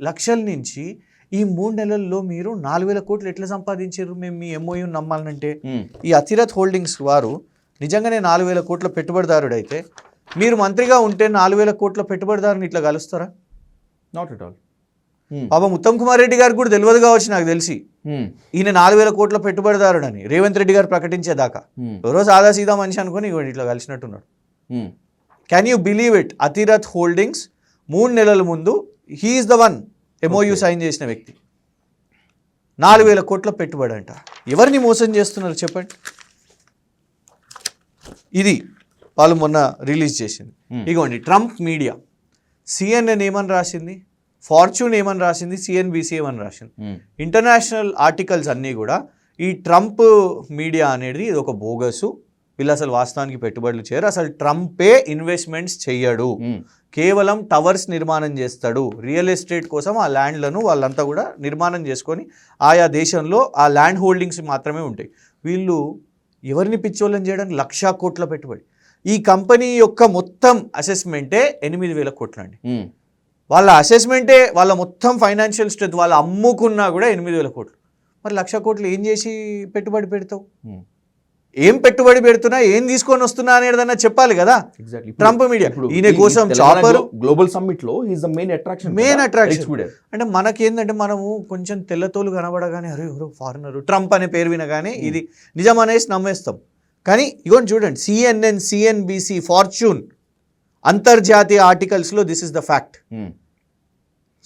లక్షల నుంచి ఈ 3 నెలల్లో మీరు 4,000 కోట్లు ఎట్లా సంపాదించారు? మేము మీ MOU నమ్మాలంటే ఈ అతిరథ్ హోల్డింగ్స్ వారు నిజంగానే 4,000 కోట్ల పెట్టుబడిదారుడు అయితే మీరు మంత్రిగా ఉంటే 4,000 కోట్ల పెట్టుబడిదారుని ఇట్లా కలుస్తారా? Not at all. పాపం ఉత్తమ్ కుమార్ రెడ్డి గారికి కూడా తెలియదు కావచ్చు నాకు తెలిసి ఈయన 4,000 కోట్ల పెట్టుబడిదారుడని రేవంత్ రెడ్డి గారు ప్రకటించేదాకా. ఎవరో సాదా సీదా మనిషి అనుకుని ఇట్లా కలిసినట్టున్నాడు. Can you believe it? Athirath holdings 3 నెలల ముందు he is the one MOU sign చేసిన వ్యక్తి. 4,000 కోట్ల పెట్టుబడి అంట. ఎవరిని మోసం చేస్తున్నారు చెప్పండి? ఇది వాళ్ళు మొన్న రిలీజ్ చేసింది. ఇగోండి ట్రంప్ మీడియా, CNN ఏమని రాసింది, ఫార్చ్యూన్ ఏమని రాసింది, CNBC ఏమని రాసింది. ఇంటర్నేషనల్ ఆర్టికల్స్ అన్నీ కూడా ఈ ట్రంప్ మీడియా అనేది ఇది ఒక బోగసు, వీళ్ళు అసలు వాస్తవానికి పెట్టుబడులు చేయరు, అసలు ట్రంపే ఇన్వెస్ట్మెంట్స్ చెయ్యడు, కేవలం టవర్స్ నిర్మాణం చేస్తాడు. రియల్ ఎస్టేట్ కోసం ఆ ల్యాండ్లను వాళ్ళంతా కూడా నిర్మాణం చేసుకొని ఆయా దేశంలో ఆ ల్యాండ్ హోల్డింగ్స్ మాత్రమే ఉంటాయి. వీళ్ళు ఎవరిని పిచ్చోళ్ళని చేయడానికి 1,00,000 కోట్ల పెట్టుబడి. ఈ కంపెనీ యొక్క మొత్తం అసెస్మెంటే 8,000 కోట్లు అండి. వాళ్ళ అసెస్మెంటే వాళ్ళ మొత్తం ఫైనాన్షియల్ స్ట్రెంత్ వాళ్ళు అమ్ముకున్నా కూడా 8,000 కోట్లు. మరి 1,00,000 కోట్లు ఏం చేసి పెట్టుబడి పెడతావు? ఏం పెట్టుబడి పెడుతున్నా, ఏం తీసుకొని వస్తున్నా అనేదన్నా చెప్పాలి కదా. ట్రంప్ మీడియా ఈయన కోసం చాపర్ గ్లోబల్ సమ్మిట్ లో ఈజ్ ద మెయిన్ అట్రాక్షన్. అంటే మనకేందంటే మనము కొంచెం తెల్లతోలు కనబడగానే అరే ఎవరో ఫారినర్ ట్రంప్ అనే పేరు వినగానే ఇది నిజం అనేసి నమ్మేస్తాం. కానీ ఇగోని చూడండి, CNN, CNBC, ఫార్చ్యూన్ అంతర్జాతీయ ఆర్టికల్స్లో this is the fact.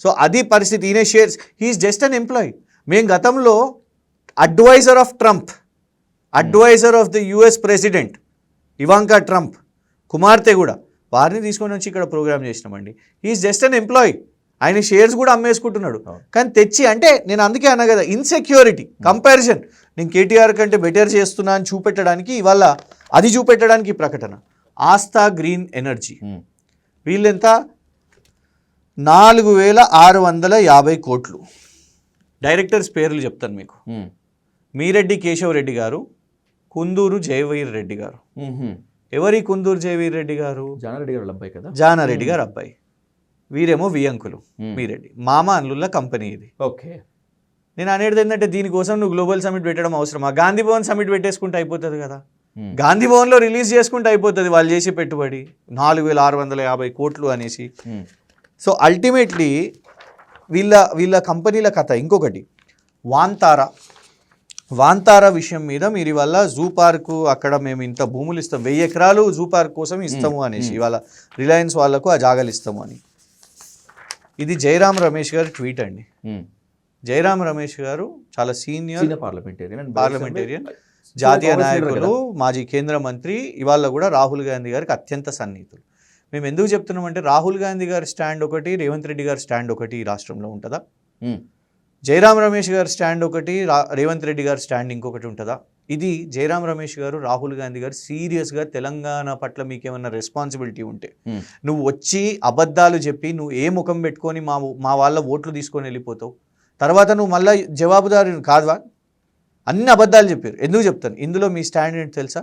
So అది పరిస్థితి. ఈయన shares, he is just an employee. మేము గతంలో adviser of Trump, adviser of the US president Ivanka Trump కుమార్తె కూడా, వారిని తీసుకొని వచ్చి ఇక్కడ ప్రోగ్రామ్ చేసినామండి. He is just an employee. ఆయన షేర్స్ కూడా అమ్మేసుకుంటున్నాడు. కానీ తెచ్చి, అంటే నేను అందుకే అన్నా కదా, ఇన్సెక్యూరిటీ కంపారిజన్, నేను కేటీఆర్ కంటే బెటర్ చేస్తున్నా అని చూపెట్టడానికి ఇవాళ, అది చూపెట్టడానికి ప్రకటన. ఆస్థా గ్రీన్ ఎనర్జీ వీళ్ళెంత, 4,650 కోట్లు. డైరెక్టర్స్ పేర్లు చెప్తాను మీకు. మీరెడ్డి కేశవ్ రెడ్డి గారు, కుందూరు జయవీర్ రెడ్డి గారు. ఎవరి కుందూరు జయవీర్ రెడ్డి గారు? జానారెడ్డి గారు అబ్బాయి కదా. జానారెడ్డి గారు అబ్బాయి. వీరేమో వియంకులు. మీరెడ్డి మామ అన్నుల కంపెనీ ఇది. ఓకే. నేను అనేది ఏంటంటే, దీనికోసం నువ్వు గ్లోబల్ సమిట్ పెట్టడం అవసరమా? గాంధీ భవన్ సమిట్ పెట్టేసుకుంటే అయిపోతుంది కదా. గాంధీ భవన్లో రిలీజ్ చేసుకుంటే అయిపోతుంది వాళ్ళు చేసే పెట్టుబడి 4,650 కోట్లు అనేసి. సో అల్టిమేట్లీ వీళ్ళ కంపెనీల కథ. ఇంకొకటి వాంతారా విషయం మీద మీరు ఇవాళ జూ పార్కు, అక్కడ మేము ఇంత భూములు ఇస్తాం, 1000 ఎకరాలు జూ పార్క్ కోసం ఇస్తాము అనేసి, ఇవాళ రిలయన్స్ వాళ్ళకు ఆ జాగాలు ఇస్తాము అని. ఇది జయరాం రమేష్ గారి ట్వీట్ అండి. జయరాం రమేష్ గారు చాలా సీనియర్ పార్లమెంటేరియన్, జాతీయ నాయకులు, మాజీ కేంద్ర మంత్రి, ఇవాళ కూడా రాహుల్ గాంధీ గారికి అత్యంత సన్నిహితులు. మేము ఎందుకు చెప్తున్నామంటే, రాహుల్ గాంధీ గారి స్టాండ్ ఒకటి, రేవంత్ రెడ్డి గారి స్టాండ్ ఒకటి ఈ రాష్ట్రంలో ఉంటుందా? జయరాం రమేష్ గారి స్టాండ్ ఒకటి, రేవంత్ రెడ్డి గారి స్టాండ్ ఇంకొకటి ఉంటుందా? ఇది జయరాం రమేష్ గారు, రాహుల్ గాంధీ గారు సీరియస్గా తెలంగాణ పట్ల మీకేమన్నా రెస్పాన్సిబిలిటీ ఉంటే, నువ్వు వచ్చి అబద్ధాలు చెప్పి నువ్వు ఏ ముఖం పెట్టుకొని మా వాళ్ళ ఓట్లు తీసుకొని వెళ్ళిపోతావు, తర్వాత నువ్వు మళ్ళీ జవాబుదారు కాదువా? అన్ని అబద్ధాలు చెప్పారు. ఎందుకు చెప్తాను, ఇందులో మీ స్టాండ్ ఏంటి తెలుసా?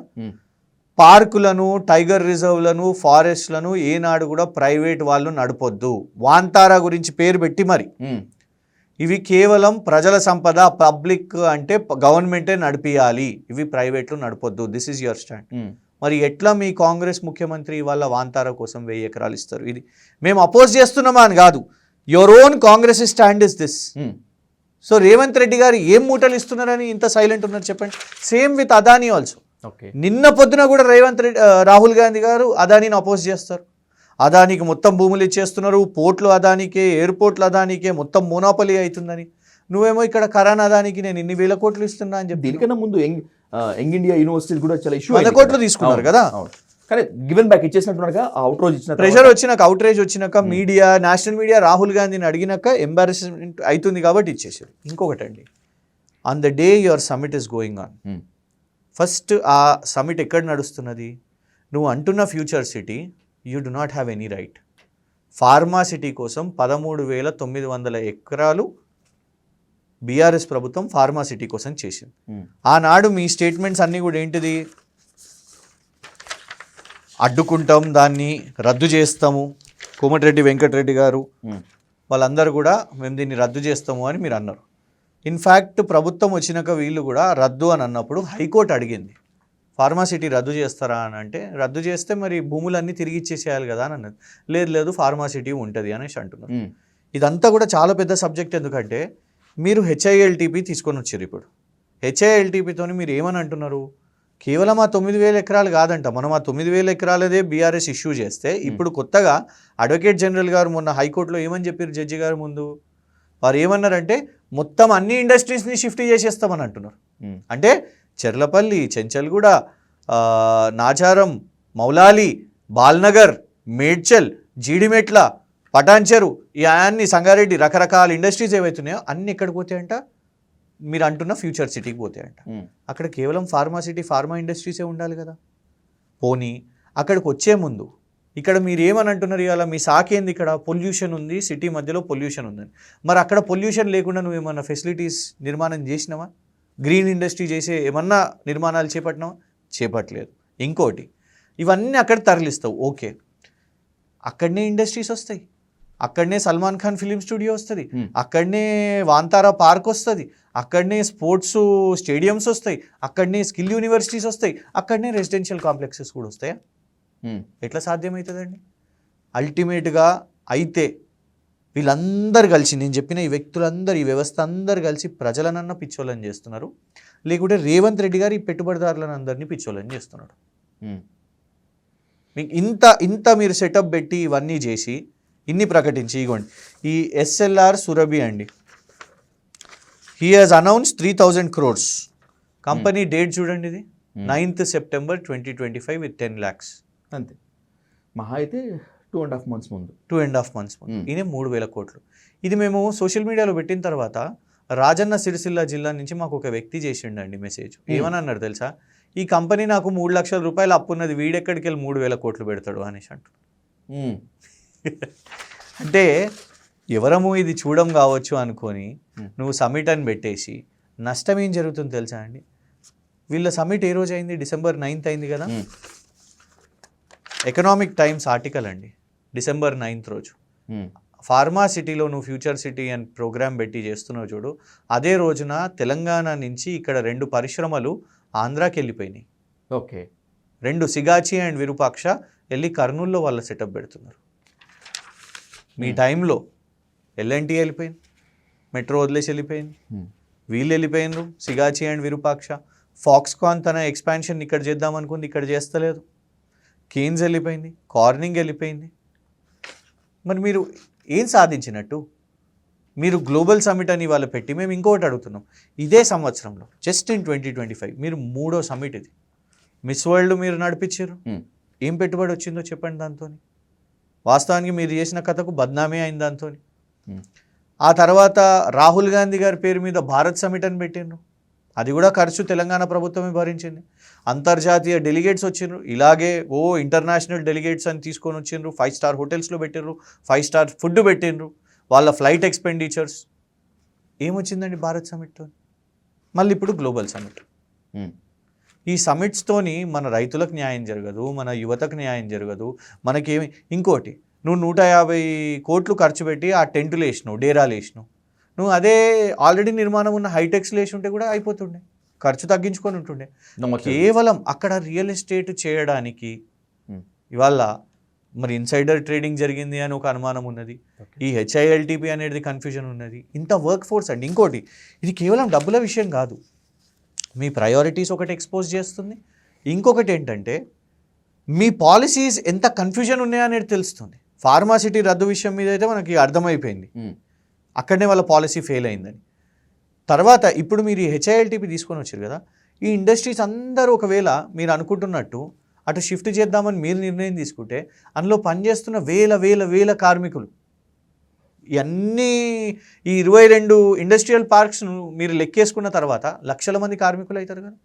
పార్కులను, టైగర్ రిజర్వ్లను, ఫారెస్ట్లను ఏనాడు కూడా ప్రైవేట్ వాళ్ళు నడపొద్దు. వాంతారా గురించి పేరు పెట్టి మరి, ఇవి కేవలం ప్రజల సంపద, పబ్లిక్ అంటే గవర్నమెంటే నడిపియాలి, ఇవి ప్రైవేట్లు నడపొద్దు. This is your stand. మరి ఎట్లా మీ కాంగ్రెస్ ముఖ్యమంత్రి వాళ్ళ వాంతారా కోసం 1000 ఎకరాలు ఇస్తారు? ఇది మేము అపోజ్ చేస్తున్నామా అని కాదు, your own Congress stand is this. So Revanth Reddy గారు ఏం మూటలు ఇస్తున్నారని ఇంత సైలెంట్ ఉన్నారు చెప్పండి. Same with Adani also. నిన్న పొద్దున కూడా రాహుల్ గాంధీ గారు అదానీని అపోజ్ చేస్తారు. అదానికి మొత్తం భూములు ఇచ్చేస్తున్నారు, పోర్ట్లు అదానికే, ఎయిర్పోర్ట్లు అదానికే, మొత్తం మోనోపలి అవుతుందని. నువ్వేమో ఇక్కడ కరాన్ అదానికి నేను ఇన్ని 1000 కోట్లు ఇస్తున్నా అని చెప్పి. దీనికన్నా ముందు యంగ్ ఇండియా యూనివర్సిటీ కూడా చాలా ఇష్యూ, 100 కోట్లు తీసుకున్నారు కదా. కానీ గివెన్ బ్యాక్ ఇచ్చేసినట్టుగా అవుట్ రేజ్ ఇచ్చిన ప్రెషర్ వచ్చినాక, అవుట్ రేజ్ వచ్చినాక, మీడియా, నేషనల్ మీడియా రాహుల్ గాంధీని అడిగినాక ఎంబారస్మెంట్ అవుతుంది కాబట్టి ఇచ్చేసారు. ఇంకొకటి అండి, on the day your summit is going on, first ఆ సమిట్ ఎక్కడ నడుస్తున్నది? నువ్వు అంటున్న future city, you do not have any right. Pharma city కోసం 13,900 ఎకరాలు బీఆర్ఎస్ ప్రభుత్వం ఫార్మా సిటీ కోసం చేసింది. ఆనాడు మీ స్టేట్మెంట్స్ అన్నీ కూడా ఏంటిది? అడ్డుకుంటాం, దాన్ని రద్దు చేస్తాము. కోమటిరెడ్డి వెంకటరెడ్డి గారు వాళ్ళందరూ కూడా మేము దీన్ని రద్దు చేస్తాము అని మీరు అన్నారు. ఇన్ఫ్యాక్ట్ ప్రభుత్వం వచ్చినాక వీళ్ళు కూడా రద్దు అని అన్నప్పుడు హైకోర్టు అడిగింది, ఫార్మాసిటీ రద్దు చేస్తారా అని. అంటే రద్దు చేస్తే మరి భూములన్నీ తిరిగి ఇచ్చేసేయాలి కదా అని అన్నది. లేదు ఫార్మాసిటీ ఉంటుంది అనేసి అంటున్నారు. ఇదంతా కూడా చాలా పెద్ద సబ్జెక్ట్. ఎందుకంటే మీరు HILTP తీసుకొని వచ్చారు. ఇప్పుడు HILTPతో మీరు ఏమని అంటున్నారు? కేవలం ఆ 9,000 ఎకరాలు కాదంట, మనం ఆ 9,000 ఎకరాలదే బీఆర్ఎస్ ఇష్యూ చేస్తే, ఇప్పుడు కొత్తగా అడ్వకేట్ జనరల్ గారు మొన్న హైకోర్టులో ఏమని చెప్పారు జడ్జి గారు ముందు? వారు ఏమన్నారంటే మొత్తం అన్ని ఇండస్ట్రీస్ని షిఫ్ట్ చేసేస్తామని అంటున్నారు. అంటే చెర్లపల్లి, చెంచల్గూడ, నాచారం, మౌలాలి, బాల్నగర్, మేడ్చల్, జీడిమెట్ల, పటాన్చెరు, ఈ అన్ని సంగారెడ్డి, రకరకాల ఇండస్ట్రీస్ ఏవైతున్నాయో అన్ని ఎక్కడికి పోతాయంట? మీరు అంటున్న ఫ్యూచర్ సిటీకి పోతాయంట. అక్కడ కేవలం ఫార్మా సిటీ, ఫార్మా ఇండస్ట్రీసే ఉండాలి కదా. పోనీ అక్కడికి వచ్చే ముందు ఇక్కడ మీరు ఏమని అంటున్నారు ఇవాళ మీ సాకేంది ఇక్కడ పొల్యూషన్ ఉంది, సిటీ మధ్యలో పొల్యూషన్ ఉందని. మరి అక్కడ పొల్యూషన్ లేకుండా నువ్వు ఏమన్నా ఫెసిలిటీస్ నిర్మాణం చేసినావా? గ్రీన్ ఇండస్ట్రీ చేసే ఏమన్నా నిర్మాణాలు చేపట్టినావా? చేపట్టలేదు. ఇంకోటి, ఇవన్నీ అక్కడ తరలిస్తావు, ఓకే, అక్కడనే ఇండస్ట్రీస్ వస్తాయి, అక్కడనే సల్మాన్ ఖాన్ ఫిలిం స్టూడియో వస్తుంది, అక్కడనే వాంతారా పార్క్ వస్తుంది, అక్కడనే స్పోర్ట్స్ స్టేడియంస్ వస్తాయి, అక్కడనే స్కిల్ యూనివర్సిటీస్ వస్తాయి, అక్కడనే రెసిడెన్షియల్ కాంప్లెక్సెస్ కూడా వస్తాయా? ఎట్లా సాధ్యమవుతుందండి? అల్టిమేట్గా అయితే వీళ్ళందరూ కలిసి, నేను చెప్పిన ఈ వ్యక్తులందరూ, ఈ వ్యవస్థ అందరు కలిసి ప్రజలనన్నా పిచ్చోళ్ళని చేస్తున్నారు, లేకుంటే రేవంత్ రెడ్డి గారు ఈ పెట్టుబడిదారులను అందరినీ పిచ్చోళ్ళని చేస్తున్నాడు. మీకు ఇంత మీరు సెటప్ పెట్టి ఇవన్నీ చేసి ఇన్ని ప్రకటించి, ఇగోండి ఈ SLR సురభి అండి, he has announce 3,000 crores. Company date చూడండి, ఇది 9th September 2025 with 10 lakhs. అంతే, మహా అయితే 2.5 months ముందు. 2.5 months ముందు ఈయన 3,000 కోట్లు. ఇది మేము సోషల్ మీడియాలో పెట్టిన తర్వాత రాజన్న సిరిసిల్ల జిల్లా నుంచి మాకు ఒక వ్యక్తి చేసిండండి మెసేజ్. ఏమని అన్నారు తెలుసా? ఈ కంపెనీ నాకు 3 లక్షల రూపాయలు అప్పున్నది, వీడెక్కడికి వెళ్ళి 3,000 కోట్లు పెడతాడు అనేసి అంటారు. అంటే ఎవరము ఇది చూడం కావచ్చు అనుకొని నువ్వు సమిట్ అని పెట్టేసి నష్టం ఏం జరుగుతుంది తెలుసా అండి? వీళ్ళ సమిట్ ఏ రోజు అయింది? December 9th అయింది కదా. ఎకనామిక్ టైమ్స్ ఆర్టికల్ అండి, December 9th రోజు. ఫార్మా సిటీలో నువ్వు ఫ్యూచర్ సిటీ అని ప్రోగ్రామ్ పెట్టి చేస్తున్నావు చూడు, అదే రోజున తెలంగాణ నుంచి ఇక్కడ 2 పరిశ్రమలు ఆంధ్రాకి వెళ్ళిపోయినాయి. ఓకే, 2 సిగాచి అండ్ విరూపాక్ష వెళ్ళి కర్నూలులో వాళ్ళ సెటప్ పెడుతున్నారు. మీ టైంలో L&T వెళ్ళిపోయింది, మెట్రో వదిలేసి వెళ్ళిపోయింది, వీళ్ళు వెళ్ళిపోయినారు సిగాచి అండ్ విరూపాక్ష. ఫాక్స్కాన్ తన ఎక్స్పాన్షన్ ఇక్కడ చేద్దాం అనుకుంది, ఇక్కడ చేస్తలేదు. కేన్స్ వెళ్ళిపోయింది, కార్నింగ్ వెళ్ళిపోయింది. మరి మీరు ఏం సాధించినట్టు? మీరు గ్లోబల్ సమిట్ అని వాళ్ళు పెట్టి మేము ఇంకొకటి అడుగుతున్నాం. ఇదే సంవత్సరంలో జస్ట్ ఇన్ 2025 మీరు 3వ సమిట్ ఇది. మిస్ వరల్డ్ మీరు నడిపించారు, ఏం పెట్టుబడి వచ్చిందో చెప్పండి దాంతో. వాస్తవానికి మీరు చేసిన కథకు బద్నామే అయింది దాంతో. ఆ తర్వాత రాహుల్ గాంధీ గారి పేరు మీద భారత్ సమిట్ అని పెట్టిండ్రు, అది కూడా ఖర్చు తెలంగాణ ప్రభుత్వమే భరించింది. అంతర్జాతీయ డెలిగేట్స్ వచ్చిండ్రు, ఇలాగే ఇంటర్నేషనల్ డెలిగేట్స్ అని తీసుకొని వచ్చిండ్రు, 5 star హోటల్స్లో పెట్టిండ్రు, 5 star ఫుడ్ పెట్టిండ్రు, వాళ్ళ ఫ్లైట్ ఎక్స్పెండిచర్స్. ఏమొచ్చిందండి భారత్ సమిట్తో? మళ్ళీ ఇప్పుడు గ్లోబల్ సమిట్. ఈ సమిట్స్తోని మన రైతులకు న్యాయం జరగదు, మన యువతకు న్యాయం జరగదు, మనకేమి. ఇంకోటి, నువ్వు 150 కోట్లు ఖర్చు పెట్టి ఆ టెంటులు వేసినావు, డేరాలు వేసినావు. నువ్వు అదే ఆల్రెడీ నిర్మాణం ఉన్న హైటెక్స్ లేచి ఉంటే కూడా అయిపోతుండే, ఖర్చు తగ్గించుకొని ఉంటుండే. కేవలం అక్కడ రియల్ ఎస్టేట్ చేయడానికి ఇవాళ మరి ఇన్సైడర్ ట్రేడింగ్ జరిగింది అని ఒక అనుమానం ఉన్నది, ఈ HILTP అనేది కన్ఫ్యూజన్ ఉన్నది, ఇంత వర్క్ ఫోర్స్ అండి. ఇంకోటి, ఇది కేవలం డబ్బుల విషయం కాదు, మీ ప్రయారిటీస్ ఒకటి ఎక్స్పోజ్ చేస్తుంది. ఇంకొకటి ఏంటంటే మీ పాలసీస్ ఎంత కన్ఫ్యూజన్ ఉన్నాయనేది తెలుస్తుంది. ఫార్మాసిటీ రద్దు విషయం మీద అయితే మనకి అర్థమైపోయింది, అక్కడనే వాళ్ళ పాలసీ ఫెయిల్ అయిందని. తర్వాత ఇప్పుడు మీరు ఈ HILTP తీసుకొని వచ్చారు కదా, ఈ ఇండస్ట్రీస్ అందరూ ఒకవేళ మీరు అనుకుంటున్నట్టు అటు షిఫ్ట్ చేద్దామని మీరు నిర్ణయం తీసుకుంటే అందులో పనిచేస్తున్న వేల కార్మికులు, ఇవన్నీ ఈ 22 ఇండస్ట్రియల్ పార్క్స్ను మీరు లెక్కేసుకున్న తర్వాత లక్షల మంది కార్మికులు అవుతారు కదా.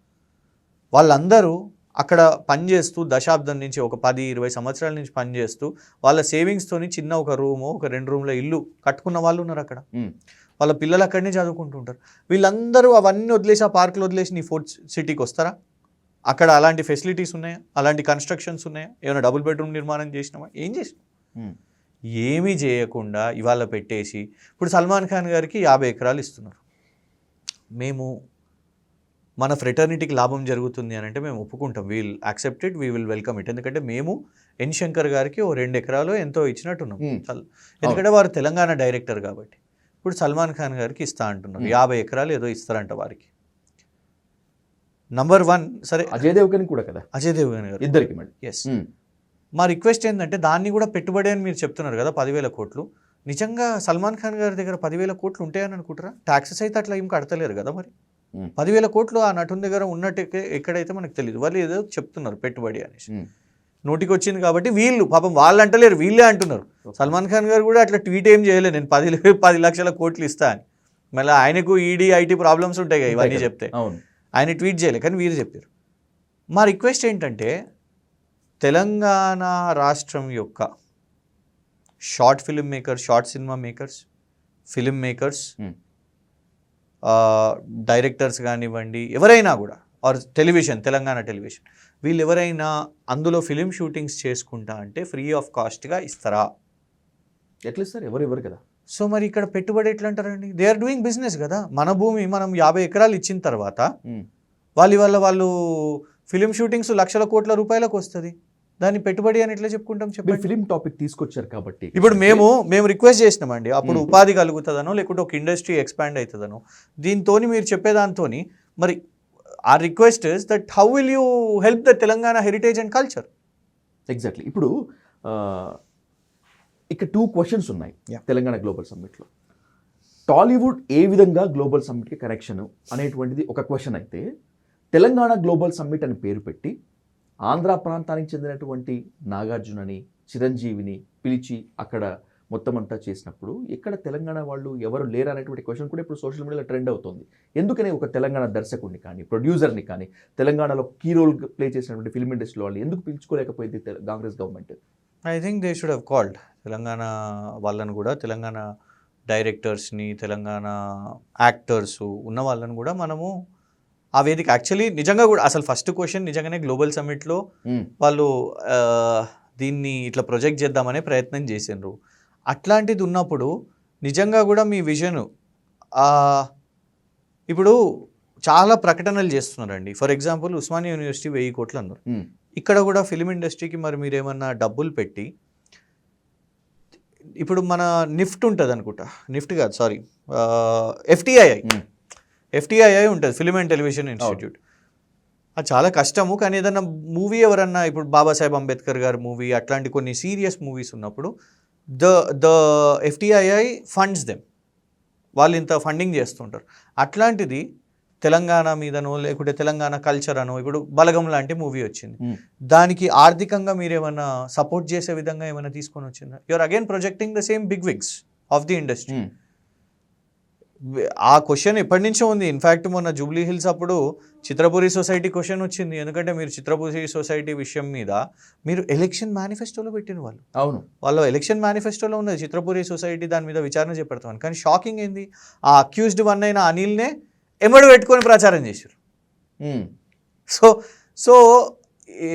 వాళ్ళందరూ అక్కడ పనిచేస్తూ దశాబ్దం నుంచి ఒక 10-20 సంవత్సరాల నుంచి పనిచేస్తూ వాళ్ళ సేవింగ్స్తోని చిన్న ఒక రూమో ఒక 2 రూమ్ల ఇల్లు కట్టుకున్న వాళ్ళు ఉన్నారు అక్కడ. వాళ్ళ పిల్లలు అక్కడనే చదువుకుంటుంటారు. వీళ్ళందరూ అవన్నీ వదిలేసి, ఆ పార్కులు వదిలేసి నీ ఫోర్త్ సిటీకి వస్తారా? అక్కడ అలాంటి ఫెసిలిటీస్ ఉన్నాయా? అలాంటి కన్స్ట్రక్షన్స్ ఉన్నాయా? ఏమైనా డబుల్ బెడ్రూమ్ నిర్మాణం చేసినామా? ఏం చేసినాం? ఏమీ చేయకుండా ఇవాళ పెట్టేసి ఇప్పుడు సల్మాన్ ఖాన్ గారికి 50 ఎకరాలు ఇస్తున్నారు. మేము మన ఫ్రెటర్నిటీకి లాభం జరుగుతుంది అని అంటే మేము ఒప్పుకుంటాం, we'll accept it, we will welcome it. ఎందుకంటే మేము ఎన్ శంకర్ గారికి 2 ఎకరాలు ఎంతో ఇచ్చినట్టున్నాం, ఎందుకంటే వారు తెలంగాణ డైరెక్టర్ కాబట్టి. ఇప్పుడు సల్మాన్ ఖాన్ గారికి ఇస్తా అంటున్నారు, 50 ఎకరాలు ఏదో ఇస్తారంట వారికి. నంబర్ 1 సరే, అజయ్ దేవగన్ కూడా కదా, అజయ్ దేవగన్ గారు ఇద్దరికి మళ్ళీ. ఎస్, మా రిక్వెస్ట్ ఏంటంటే దాన్ని కూడా పెట్టుబడి అని మీరు చెప్తున్నారు కదా 10,000 కోట్లు. నిజంగా సల్మాన్ ఖాన్ గారి దగ్గర 10,000 కోట్లు ఉంటాయని అనుకుంటారా? ట్యాక్సెస్ అయితే అట్లా ఏం కడతలేరు కదా. మరి 10,000 కోట్లు ఆ నటుని దగ్గర ఉన్నట్టు ఎక్కడైతే మనకు తెలియదు. వాళ్ళు ఏదో చెప్తున్నారు పెట్టుబడి అనేసి, నోటికి వచ్చింది కాబట్టి వీళ్ళు పాపం వాళ్ళు అంటలేరు, వీళ్ళే అంటున్నారు. సల్మాన్ ఖాన్ గారు కూడా అట్లా ట్వీట్ ఏం చేయలేదు, నేను 10 లక్షల కోట్లు ఇస్తా అని. మళ్ళీ ఆయనకు ఈడీ ఐటీ ప్రాబ్లమ్స్ ఉంటాయి కదా ఇవన్నీ చెప్తే, ఆయన ట్వీట్ చేయలేదు, కానీ వీరు చెప్పారు. మా రిక్వెస్ట్ ఏంటంటే తెలంగాణ రాష్ట్రం యొక్క short film makers, short cinema makers, film makers, directors కానివ్వండి, ఎవరైనా కూడా, ఆర్ టెలివిజన్, తెలంగాణ టెలివిజన్, వీళ్ళు ఎవరైనా అందులో ఫిలిం షూటింగ్స్ చేసుకుంటా అంటే ఫ్రీ ఆఫ్ కాస్ట్గా ఇస్తారా? ఎట్లా ఇస్తారు? ఎవరు కదా. సో మరి ఇక్కడ పెట్టుబడి ఎట్లా అంటారండి? దే ఆర్ డూయింగ్ బిజినెస్ కదా. మన భూమి మనం 50 ఎకరాలు ఇచ్చిన తర్వాత వాళ్ళు ఫిలిం షూటింగ్స్ లక్షల కోట్ల రూపాయలకు వస్తుంది. దాన్ని పెట్టుబడి అని ఎట్లా చెప్పుకుంటాం చెప్పండి? ఫిలిం టాపిక్ తీసుకొచ్చారు కాబట్టి ఇప్పుడు మేము రిక్వెస్ట్ చేసినామండి, అప్పుడు ఉపాధి కలుగుతుందనో లేకుంటే ఒక ఇండస్ట్రీ ఎక్స్పాండ్ అవుతుందనో, దీంతో మీరు చెప్పేదాంతో మరి ఆ request is that how will you help the Telangana heritage and culture? Exactly. ఇప్పుడు ఇక్కడ 2 క్వశ్చన్స్ ఉన్నాయి తెలంగాణ గ్లోబల్ సమ్మిట్లో. టాలీవుడ్ ఏ విధంగా గ్లోబల్ సమ్మిట్కి కనెక్షన్ అనేటువంటిది ఒక క్వశ్చన్ అయితే, తెలంగాణ గ్లోబల్ సమ్మిట్ అని పేరు పెట్టి ఆంధ్ర ప్రాంతానికి చెందినటువంటి నాగార్జునని, చిరంజీవిని పిలిచి అక్కడ మొత్తం అంతా చేసినప్పుడు ఎక్కడ తెలంగాణ వాళ్ళు ఎవరు లేరు అనేటువంటి క్వశ్చన్ కూడా ఇప్పుడు సోషల్ మీడియాలో ట్రెండ్ అవుతుంది. ఎందుకని ఒక తెలంగాణ దర్శకుడిని కానీ, ప్రొడ్యూసర్ని కానీ, తెలంగాణలో కీ రోల్ ప్లే చేసినటువంటి ఫిల్మ్ ఇండస్ట్రీలో వాళ్ళు ఎందుకు పిలుచుకోలేకపోయింది Congress government? I think they should have called Telangana వాళ్ళను కూడా, తెలంగాణ డైరెక్టర్స్ని, తెలంగాణ యాక్టర్స్ ఉన్న వాళ్ళని కూడా మనము ఆ వేదిక యాక్చువల్లీ నిజంగా కూడా అసలు ఫస్ట్ క్వశ్చన్ నిజంగానే గ్లోబల్ సమ్మిట్లో వాళ్ళు దీన్ని ఇట్లా ప్రొజెక్ట్ చేద్దామనే ప్రయత్నం చేసిండ్రు. అట్లాంటిది ఉన్నప్పుడు నిజంగా కూడా మీ విజన్ ఇప్పుడు చాలా ప్రకటనలు చేస్తున్నారండి. ఫర్ ఎగ్జాంపుల్ ఉస్మానియా యూనివర్సిటీ 1000 కోట్లు అన్నారు. ఇక్కడ కూడా ఫిలిం ఇండస్ట్రీకి మరి మీరేమన్నా డబ్బులు పెట్టి, ఇప్పుడు మన నిఫ్ట్ ఉంటుంది అనుకుంటా, నిఫ్ట్ కాదు సారీ, ఎఫ్టీఐఐ ఉంటుంది, ఫిలిం అండ్ టెలివిజన్ ఇన్స్టిట్యూట్. అది చాలా కష్టము, కానీ ఏదన్నా మూవీ ఎవరన్నా, ఇప్పుడు బాబాసాహెబ్ అంబేద్కర్ గారి మూవీ అట్లాంటి కొన్ని సీరియస్ మూవీస్ ఉన్నప్పుడు ద ఎఫ్టీఐఐ ఫండ్స్ దెమ్, వాళ్ళు ఇంత ఫండింగ్ చేస్తుంటారు. అట్లాంటిది తెలంగాణ మీదనో లేకుంటే తెలంగాణ కల్చర్ అనో, ఇప్పుడు బలగం లాంటి మూవీ వచ్చింది, దానికి ఆర్థికంగా మీరు ఏమైనా సపోర్ట్ చేసే విధంగా ఏమైనా తీసుకొని వచ్చిందా? You're again projecting the same big wigs of the industry. ఆ క్వశ్చన్ ఎప్పటి నుంచో ఉంది. ఇన్ఫ్యాక్ట్ మొన్న జూబ్లీ హిల్స్ అప్పుడు చిత్రపురి సొసైటీ క్వశ్చన్ వచ్చింది. ఎందుకంటే మీరు చిత్రపురి సొసైటీ విషయం మీద మీరు ఎలక్షన్ మేనిఫెస్టోలో పెట్టిన వాళ్ళు. అవును, వాళ్ళ ఎలక్షన్ మేనిఫెస్టోలో ఉన్నది చిత్రపురి సొసైటీ దాని మీద విచారణ చేపడతామని. కానీ షాకింగ్ ఏంది, ఆ అక్యూజ్డ్ వన్ అయిన అనిల్నే ఎమ్మడి పెట్టుకొని ప్రచారం చేశారు. సో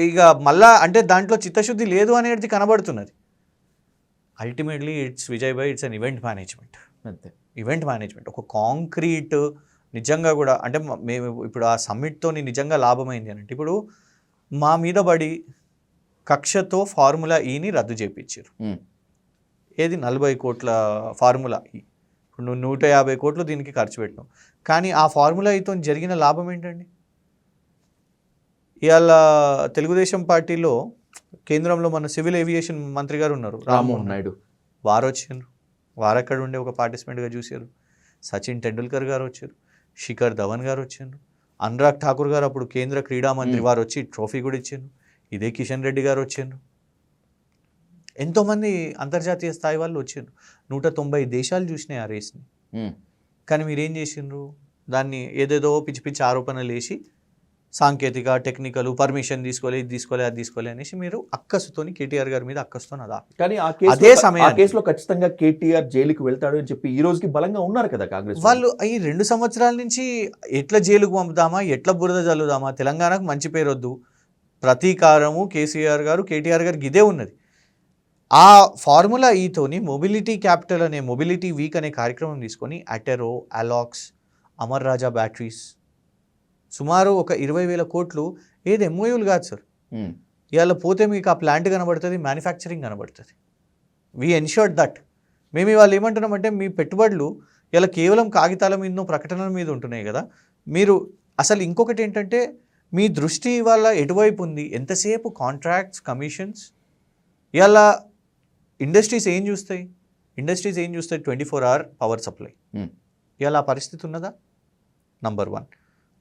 ఇక మళ్ళా అంటే దాంట్లో చిత్తశుద్ధి లేదు అనేది కనబడుతున్నది. Ultimately it's Vijay Bhai, it's an event management. అంతే, ఈవెంట్ మేనేజ్మెంట్. ఒక కాంక్రీట్ నిజంగా కూడా అంటే మేము ఇప్పుడు ఆ సమ్మిట్తో నిజంగా లాభమైంది అని అంటే, ఇప్పుడు మా మీద పడి కక్షతో ఫార్ములా ఈని రద్దు చేయించారు. ఏది 40 కోట్ల ఫార్ములా ఈ, ఇప్పుడు నువ్వు 150 కోట్లు దీనికి ఖర్చు పెట్టినావు. కానీ ఆ ఫార్ములా ఈతో జరిగిన లాభం ఏంటండి? ఇవాళ తెలుగుదేశం పార్టీలో కేంద్రంలో మన సివిల్ ఏవియేషన్ మంత్రి గారు ఉన్నారు, రామ్మోహన్ నాయుడు. వారు వచ్చిండ్రు, వారు అక్కడ ఉండే ఒక పార్టిసిపెంట్గా చూశారు. సచిన్ టెండూల్కర్ గారు వచ్చారు, శిఖర్ ధవన్ గారు వచ్చారు, అనురాగ్ ఠాకూర్ గారు అప్పుడు కేంద్ర క్రీడా మంత్రి, వారు వచ్చి ట్రోఫీ కూడా ఇచ్చారు. ఇదే కిషన్ రెడ్డి గారు వచ్చారు. ఎంతోమంది అంతర్జాతీయ స్థాయి వాళ్ళు వచ్చారు. 190 దేశాలు చూసినాయి ఆ రేస్ని. కానీ మీరేం చేసిండ్రు? దాన్ని ఏదేదో పిచ్చి పిచ్చి ఆరోపణలు వేసి సాంకేతిక, టెక్నికల్, పర్మిషన్ తీసుకోవాలి, ఇది తీసుకోవాలి, అది తీసుకోవాలి అనేసి మీరు అక్కసుతోని కేటీఆర్ గారి మీద అక్కసుతోని అదా. కానీ అదే సమయం కేసులో ఖచ్చితంగా కేటీఆర్ జైలుకి వెళ్తాడు అని చెప్పి ఈ రోజుకి బలంగా ఉన్నారు కదా కాంగ్రెస్ వాళ్ళు. ఈ 2 సంవత్సరాల నుంచి ఎట్లా జైలుకు పంపుదామా, ఎట్లా బురద చల్లుదామా, తెలంగాణకు మంచి పేరు వద్దు, ప్రతీకారము కేసీఆర్ గారు, కేటీఆర్ గారికి ఇదే ఉన్నది. ఆ ఫార్ములా ఈతోని మొబిలిటీ క్యాపిటల్ అనే, మొబిలిటీ వీక్ అనే కార్యక్రమం తీసుకొని అటెరో, అలాక్స్, అమర్ రాజా బ్యాటరీస్ సుమారు ఒక 20,000 కోట్లు ఏది ఎంఓయూలు కాదు సార్. ఇవాళ పోతే మీకు ఆ ప్లాంట్ కనబడుతుంది, మ్యానుఫ్యాక్చరింగ్ కనబడుతుంది. We ensured that. మేము ఇవాళ ఏమంటున్నామంటే మీ పెట్టుబడులు ఇలా కేవలం కాగితాల మీద, ప్రకటనల మీద ఉంటున్నాయి కదా. మీరు అసలు ఇంకొకటి ఏంటంటే మీ దృష్టి ఇవాళ ఎటువైపు ఉంది? ఎంతసేపు కాంట్రాక్ట్స్, కమిషన్స్. ఇవాళ ఇండస్ట్రీస్ ఏం చూస్తాయి? 24 hour పవర్ సప్లై. ఇవాళ ఆ పరిస్థితి ఉన్నదా? Number 1.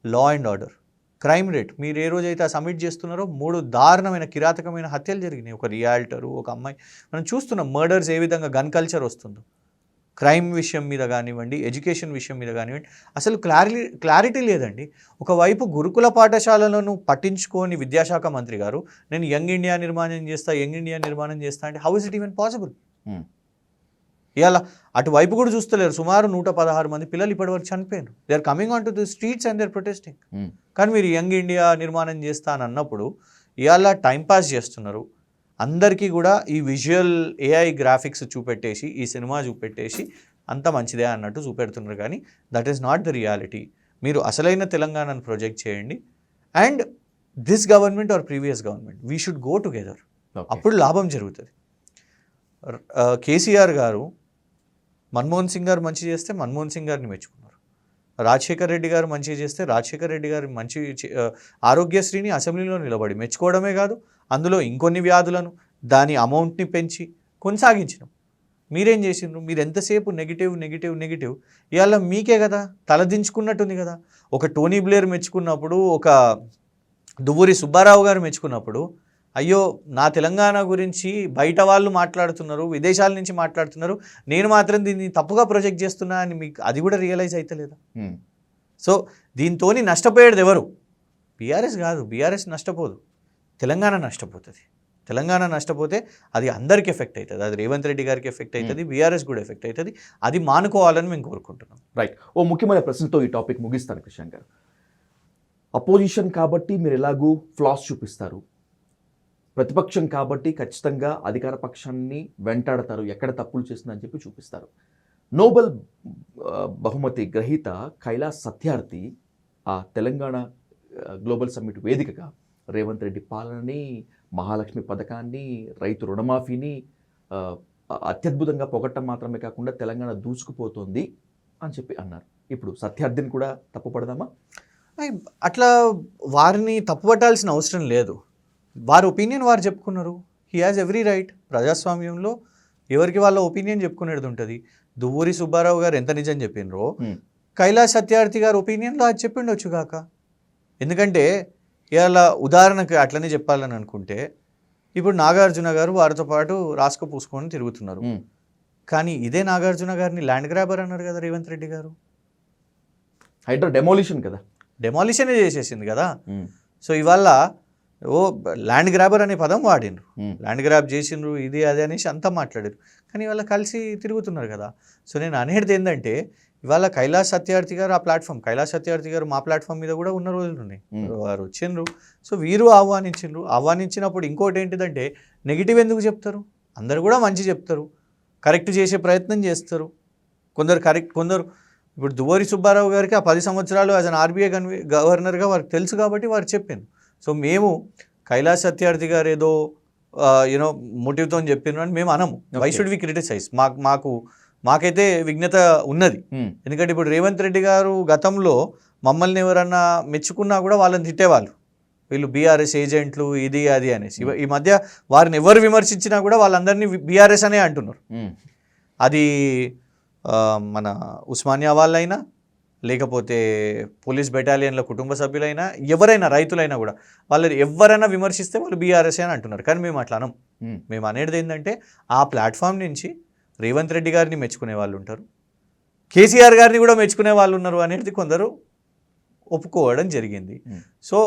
Law and order, crime rate. మీరు ఏ రోజైతే ఆ సబ్మిట్ చేస్తున్నారో 3 దారుణమైన కిరాతకమైన హత్యలు జరిగినాయి. ఒక రియాల్టరు, ఒక అమ్మాయి. మనం చూస్తున్నాం మర్డర్స్ ఏ విధంగా, గన్ కల్చర్ వస్తుందో. క్రైమ్ విషయం మీద కానివ్వండి, ఎడ్యుకేషన్ విషయం మీద కానివ్వండి, అసలు క్లారిటీ లేదండి. ఒకవైపు గురుకుల పాఠశాలలను పట్టించుకొని విద్యాశాఖ మంత్రి గారు నేను యంగ్ ఇండియా నిర్మాణం చేస్తా అంటే how is it even possible? ఇవాళ అటువైపు కూడా చూస్తలేరు. సుమారు 116 మంది పిల్లలు ఇప్పటివరకు చనిపోయారు. They are coming on to the streets and they are protesting. కానీ మీరు యంగ్ ఇండియా నిర్మాణం చేస్తా అని అన్నప్పుడు ఇవాళ టైంపాస్ చేస్తున్నారు. అందరికీ కూడా ఈ విజువల్ AI గ్రాఫిక్స్ చూపెట్టేసి, ఈ సినిమా చూపెట్టేసి అంత మంచిదే అన్నట్టు చూపెడుతున్నారు. కానీ that is not the reality. మీరు అసలైన తెలంగాణను ప్రొజెక్ట్ చేయండి. And this government are previous government we should go together. అప్పుడు లాభం జరుగుతుంది. కేసీఆర్ గారు మన్మోహన్ సింగ్ గారు మంచి చేస్తే మన్మోహన్ సింగ్ గారిని మెచ్చుకున్నారు. రాజశేఖర్ రెడ్డి గారు మంచి చేస్తే రాజశేఖర్ రెడ్డి గారు మంచి ఆరోగ్యశ్రీని అసెంబ్లీలో నిలబడి మెచ్చుకోవడమే కాదు, అందులో ఇంకొన్ని వ్యాధులను దాని అమౌంట్ని పెంచి కొనసాగించినాం. మీరేం చేసిండ్రు? మీరు ఎంతసేపు నెగిటివ్ ఇవాళ మీకే కదా తలదించుకున్నట్టుంది కదా. ఒక టోనీ బ్లేర్ మెచ్చుకున్నప్పుడు, ఒక దువ్వూరి సుబ్బారావు గారు మెచ్చుకున్నప్పుడు, అయ్యో నా తెలంగాణ గురించి బయట వాళ్ళు మాట్లాడుతున్నారు, విదేశాల నుంచి మాట్లాడుతున్నారు, నేను మాత్రం దీన్ని తప్పుగా ప్రొజెక్ట్ చేస్తున్నా అని మీకు అది కూడా రియలైజ్ అయితే లేదా? సో దీంతో నష్టపోయేది ఎవరు? బీఆర్ఎస్ కాదు. బీఆర్ఎస్ నష్టపోదు, తెలంగాణ నష్టపోతుంది. తెలంగాణ నష్టపోతే అది అందరికి ఎఫెక్ట్ అవుతుంది. అది రేవంత్ రెడ్డి గారికి ఎఫెక్ట్ అవుతుంది, బీఆర్ఎస్ కూడా ఎఫెక్ట్ అవుతుంది. అది మానుకోవాలని మేము కోరుకుంటున్నాం. రైట్. ఓ ముఖ్యమైన ప్రశ్నతో ఈ టాపిక్ ముగిస్తాను కృష్ణ గారు. అపోజిషన్ కాబట్టి మీరు ఎలాగూ ఫ్లాస్ చూపిస్తారు, ప్రతిపక్షం కాబట్టి ఖచ్చితంగా అధికార పక్షాన్ని వెంటాడతారు, ఎక్కడ తప్పులు చేస్తుందని చెప్పి చూపిస్తారు. నోబెల్ బహుమతి గ్రహీత కైలాస్ సత్యార్థి ఆ తెలంగాణ గ్లోబల్ సమ్మిట్ వేదికగా రేవంత్ రెడ్డి పాలనని, మహాలక్ష్మి పథకాన్ని, రైతు రుణమాఫీని అత్యద్భుతంగా పొగట్టం మాత్రమే కాకుండా తెలంగాణ దూసుకుపోతుంది అని చెప్పి అన్నారు. ఇప్పుడు సత్యార్థిని కూడా తప్పుపడదామా? అట్లా వారిని తప్పుపట్టాల్సిన అవసరం లేదు. వారి ఒపీనియన్ వారు చెప్పుకున్నారు. He has every right. ప్రజాస్వామ్యంలో ఎవరికి వాళ్ళ ఒపీనియన్ చెప్పుకునేది ఉంటుంది. దువ్వూరి సుబ్బారావు గారు ఎంత నిజం చెప్పినరో కైలాస్ సత్యార్థి గారు ఒపీనియన్లో అది చెప్పిండొచ్చు కాక. ఎందుకంటే ఇవాళ ఉదాహరణకు అట్లనే చెప్పాలని అనుకుంటే, ఇప్పుడు నాగార్జున గారు వారితో పాటు రాసుకు పూసుకొని తిరుగుతున్నారు. కానీ ఇదే నాగార్జున గారిని ల్యాండ్ గ్రాబర్ అన్నారు కదా రేవంత్ రెడ్డి గారు. హైడ్రా డెమాలిషన్ కదా, డెమాలిషనే చేసేసింది కదా. సో ఇవాళ ల్యాండ్ గ్రాబర్ అనే పదం వాడినరు, ల్యాండ్ గ్రాబ్ చేసిండ్రు, ఇది అది అనేసి అంతా మాట్లాడారు. కానీ ఇవాళ కలిసి తిరుగుతున్నారు కదా. సో నేను అనేది ఏంటంటే, ఇవాళ కైలాస్ సత్యార్థి గారు ఆ ప్లాట్ఫామ్, కైలాస్ సత్యార్థి గారు మా ప్లాట్ఫామ్ మీద కూడా ఉన్న రోజులు ఉన్నాయి. వారు వచ్చిండ్రు. సో వీరు ఆహ్వానించినప్పుడు ఇంకోటి ఏంటిదంటే, నెగిటివ్ ఎందుకు చెప్తారు? అందరు కూడా మంచి చెప్తారు, కరెక్ట్ చేసే ప్రయత్నం చేస్తారు. కొందరు ఇప్పుడు దువ్వూరి సుబ్బారావు గారికి ఆ 10 సంవత్సరాలు యాజ్ అన్ RBI గవర్నర్గా వారికి తెలుసు కాబట్టి వారు చెప్పాను. సో మేము కైలాస్ సత్యార్థి గారు ఏదో మోటివ్తో చెప్పినారు అని మేము అనము. Why should we criticise? మాకైతే విజ్ఞత ఉన్నది. ఎందుకంటే ఇప్పుడు రేవంత్ రెడ్డి గారు గతంలో మమ్మల్ని ఎవరన్నా మెచ్చుకున్నా కూడా వాళ్ళని తిట్టేవాళ్ళు, వీళ్ళు బీఆర్ఎస్ ఏజెంట్లు, ఇది అది అనేసి. ఈ మధ్య వారిని ఎవరు విమర్శించినా కూడా వాళ్ళందరినీ బీఆర్ఎస్ అనే అంటున్నారు. అది మన ఉస్మానియా వాళ్ళైనా, లేకపోతే పోలీస్ బెటాలియన్ల కుటుంబ సభ్యులైనా, ఎవరైనా, రైతులైనా కూడా వాళ్ళు ఎవరైనా విమర్శిస్తే వాళ్ళు బీఆర్ఎస్ అని అంటున్నారు. కానీ మేము అట్లా అనం. మేము అనేది ఏంటంటే, ఆ ప్లాట్ఫామ్ నుంచి రేవంత్ రెడ్డి గారిని మెచ్చుకునే వాళ్ళు ఉంటారు, కేసీఆర్ గారిని కూడా మెచ్చుకునే వాళ్ళు ఉన్నారు అనేది కొందరు ఒప్పుకోవడం జరిగింది. సో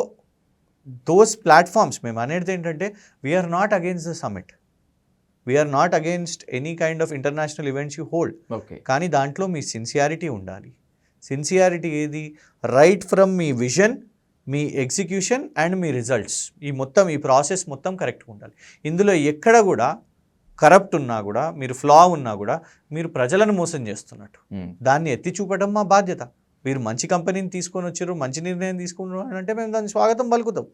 దోస్ ప్లాట్ఫామ్స్ మేము అనేది ఏంటంటే, we're not against the summit, we're not against any kind of international events you hold. కానీ దాంట్లో మీ సిన్సియారిటీ ఉండాలి. సిన్సియారిటీ ఏది? రైట్ ఫ్రమ్ మీ విజన్, మీ ఎగ్జిక్యూషన్ అండ్ మీ రిజల్ట్స్, ఈ ప్రాసెస్ మొత్తం కరెక్ట్గా ఉండాలి. ఇందులో ఎక్కడ కూడా కరప్ట్ ఉన్నా కూడా, మీరు ఫ్లా ఉన్నా కూడా, మీరు ప్రజలను మోసం చేస్తున్నట్టు దాన్ని ఎత్తి చూపడం మా బాధ్యత. మీరు మంచి కంపెనీని తీసుకొని వచ్చారు, మంచి నిర్ణయం తీసుకున్నారు అని అంటే మేము దాన్ని స్వాగతం పలుకుతాం.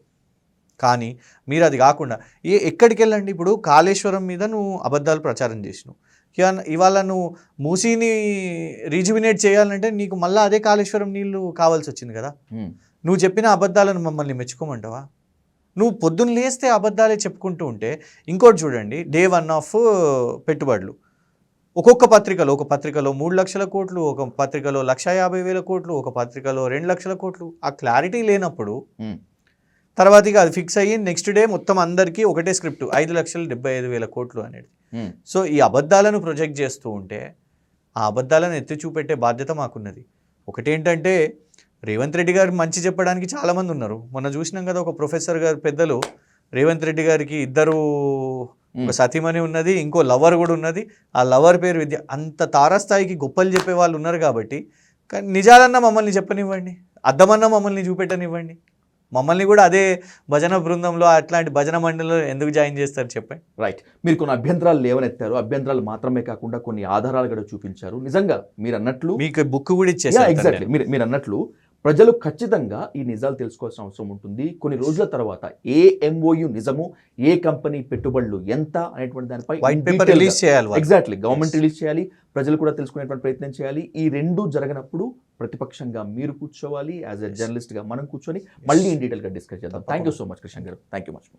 కానీ మీరు అది కాకుండా ఎక్కడికి వెళ్ళండి. ఇప్పుడు కాళేశ్వరం మీద నువ్వు అబద్ధాలు ప్రచారం చేసినావు, ఇవాళ నువ్వు మూసీని రీజువినేట్ చేయాలంటే నీకు మళ్ళీ అదే కాళేశ్వరం నీళ్లు కావాల్సి వచ్చింది కదా. నువ్వు చెప్పిన అబద్ధాలను మమ్మల్ని మెచ్చుకోమంటావా? నువ్వు పొద్దున్న లేస్తే అబద్ధాలే చెప్పుకుంటూ ఉంటే. ఇంకోటి చూడండి, Day 1 ఆఫ్ పెట్టుబడులు ఒక్కొక్క పత్రికలో, ఒక పత్రికలో 3 లక్షల కోట్లు, ఒక పత్రికలో 1,50,000 కోట్లు, ఒక పత్రికలో 2 లక్షల కోట్లు. ఆ క్లారిటీ లేనప్పుడు తర్వాత ఇక అది ఫిక్స్ అయ్యి నెక్స్ట్ డే మొత్తం అందరికీ ఒకటే స్క్రిప్ట్ 5,75,000 కోట్లు అనేది. సో ఈ అబద్ధాలను ప్రొజెక్ట్ చేస్తూ ఉంటే ఆ అబద్ధాలను ఎత్తి చూపెట్టే బాధ్యత మాకున్నది. ఒకటేంటంటే రేవంత్ రెడ్డి గారు మంచి చెప్పడానికి చాలామంది ఉన్నారు. మొన్న చూసినాం కదా, ఒక ప్రొఫెసర్ గారు పెద్దలు రేవంత్ రెడ్డి గారికి ఇద్దరు, ఒక సతీమణి ఉన్నది, ఇంకో లవర్ కూడా ఉన్నది, ఆ లవర్ పేరు విద్య. అంత తారాస్థాయికి గొప్పలు చెప్పే వాళ్ళు ఉన్నారు కాబట్టి, కానీ నిజాలన్నా మమ్మల్ని చెప్పనివ్వండి, అద్దమన్నా మమ్మల్ని చూపెట్టనివ్వండి. మమ్మల్ని కూడా అదే భజన బృందంలో అట్లాంటి భజన మండలిలో ఎందుకు జాయిన్ చేస్తారు చెప్పండి. రైట్, మీరు కొన్ని అభ్యంతరాలు లేవనెత్తారు. అభ్యంతరాలు మాత్రమే కాకుండా కొన్ని ఆధారాలు కూడా చూపించారు. నిజంగా మీరు అన్నట్లు మీకు బుక్ కూడా ఇచ్చేసారు. ఎగ్జాక్ట్లీ మీరు అన్నట్లు ప్రజలు ఖచ్చితంగా ఈ నిజాలు తెలుసుకోవాల్సిన అవసరం ఉంటుంది. కొన్ని రోజుల తర్వాత ఏ ఎంఓయు నిజము, ఏ కంపెనీ పెట్టుబడులు ఎంత అనేటువంటి దానిపై వైట్ పేపర్ రిలీజ్ చేయాలి. ఎగ్జాక్ట్లీ, గవర్నమెంట్ రిలీజ్ చేయాలి, ప్రజలు కూడా తెలుసుకునేటువంటి ప్రయత్నం చేయాలి. ఈ రెండు జరగనప్పుడు ప్రతిపక్షంగా మీరు కూర్చోవాలి, యాజ్ ఎ జర్నలిస్ట్గా మనం కూర్చొని మళ్ళీ ఇన్ డీటెయిల్గా డిస్కస్ చేద్దాం. Thank you so much Krishna గారు, థ్యాంక్ యూ మచ్.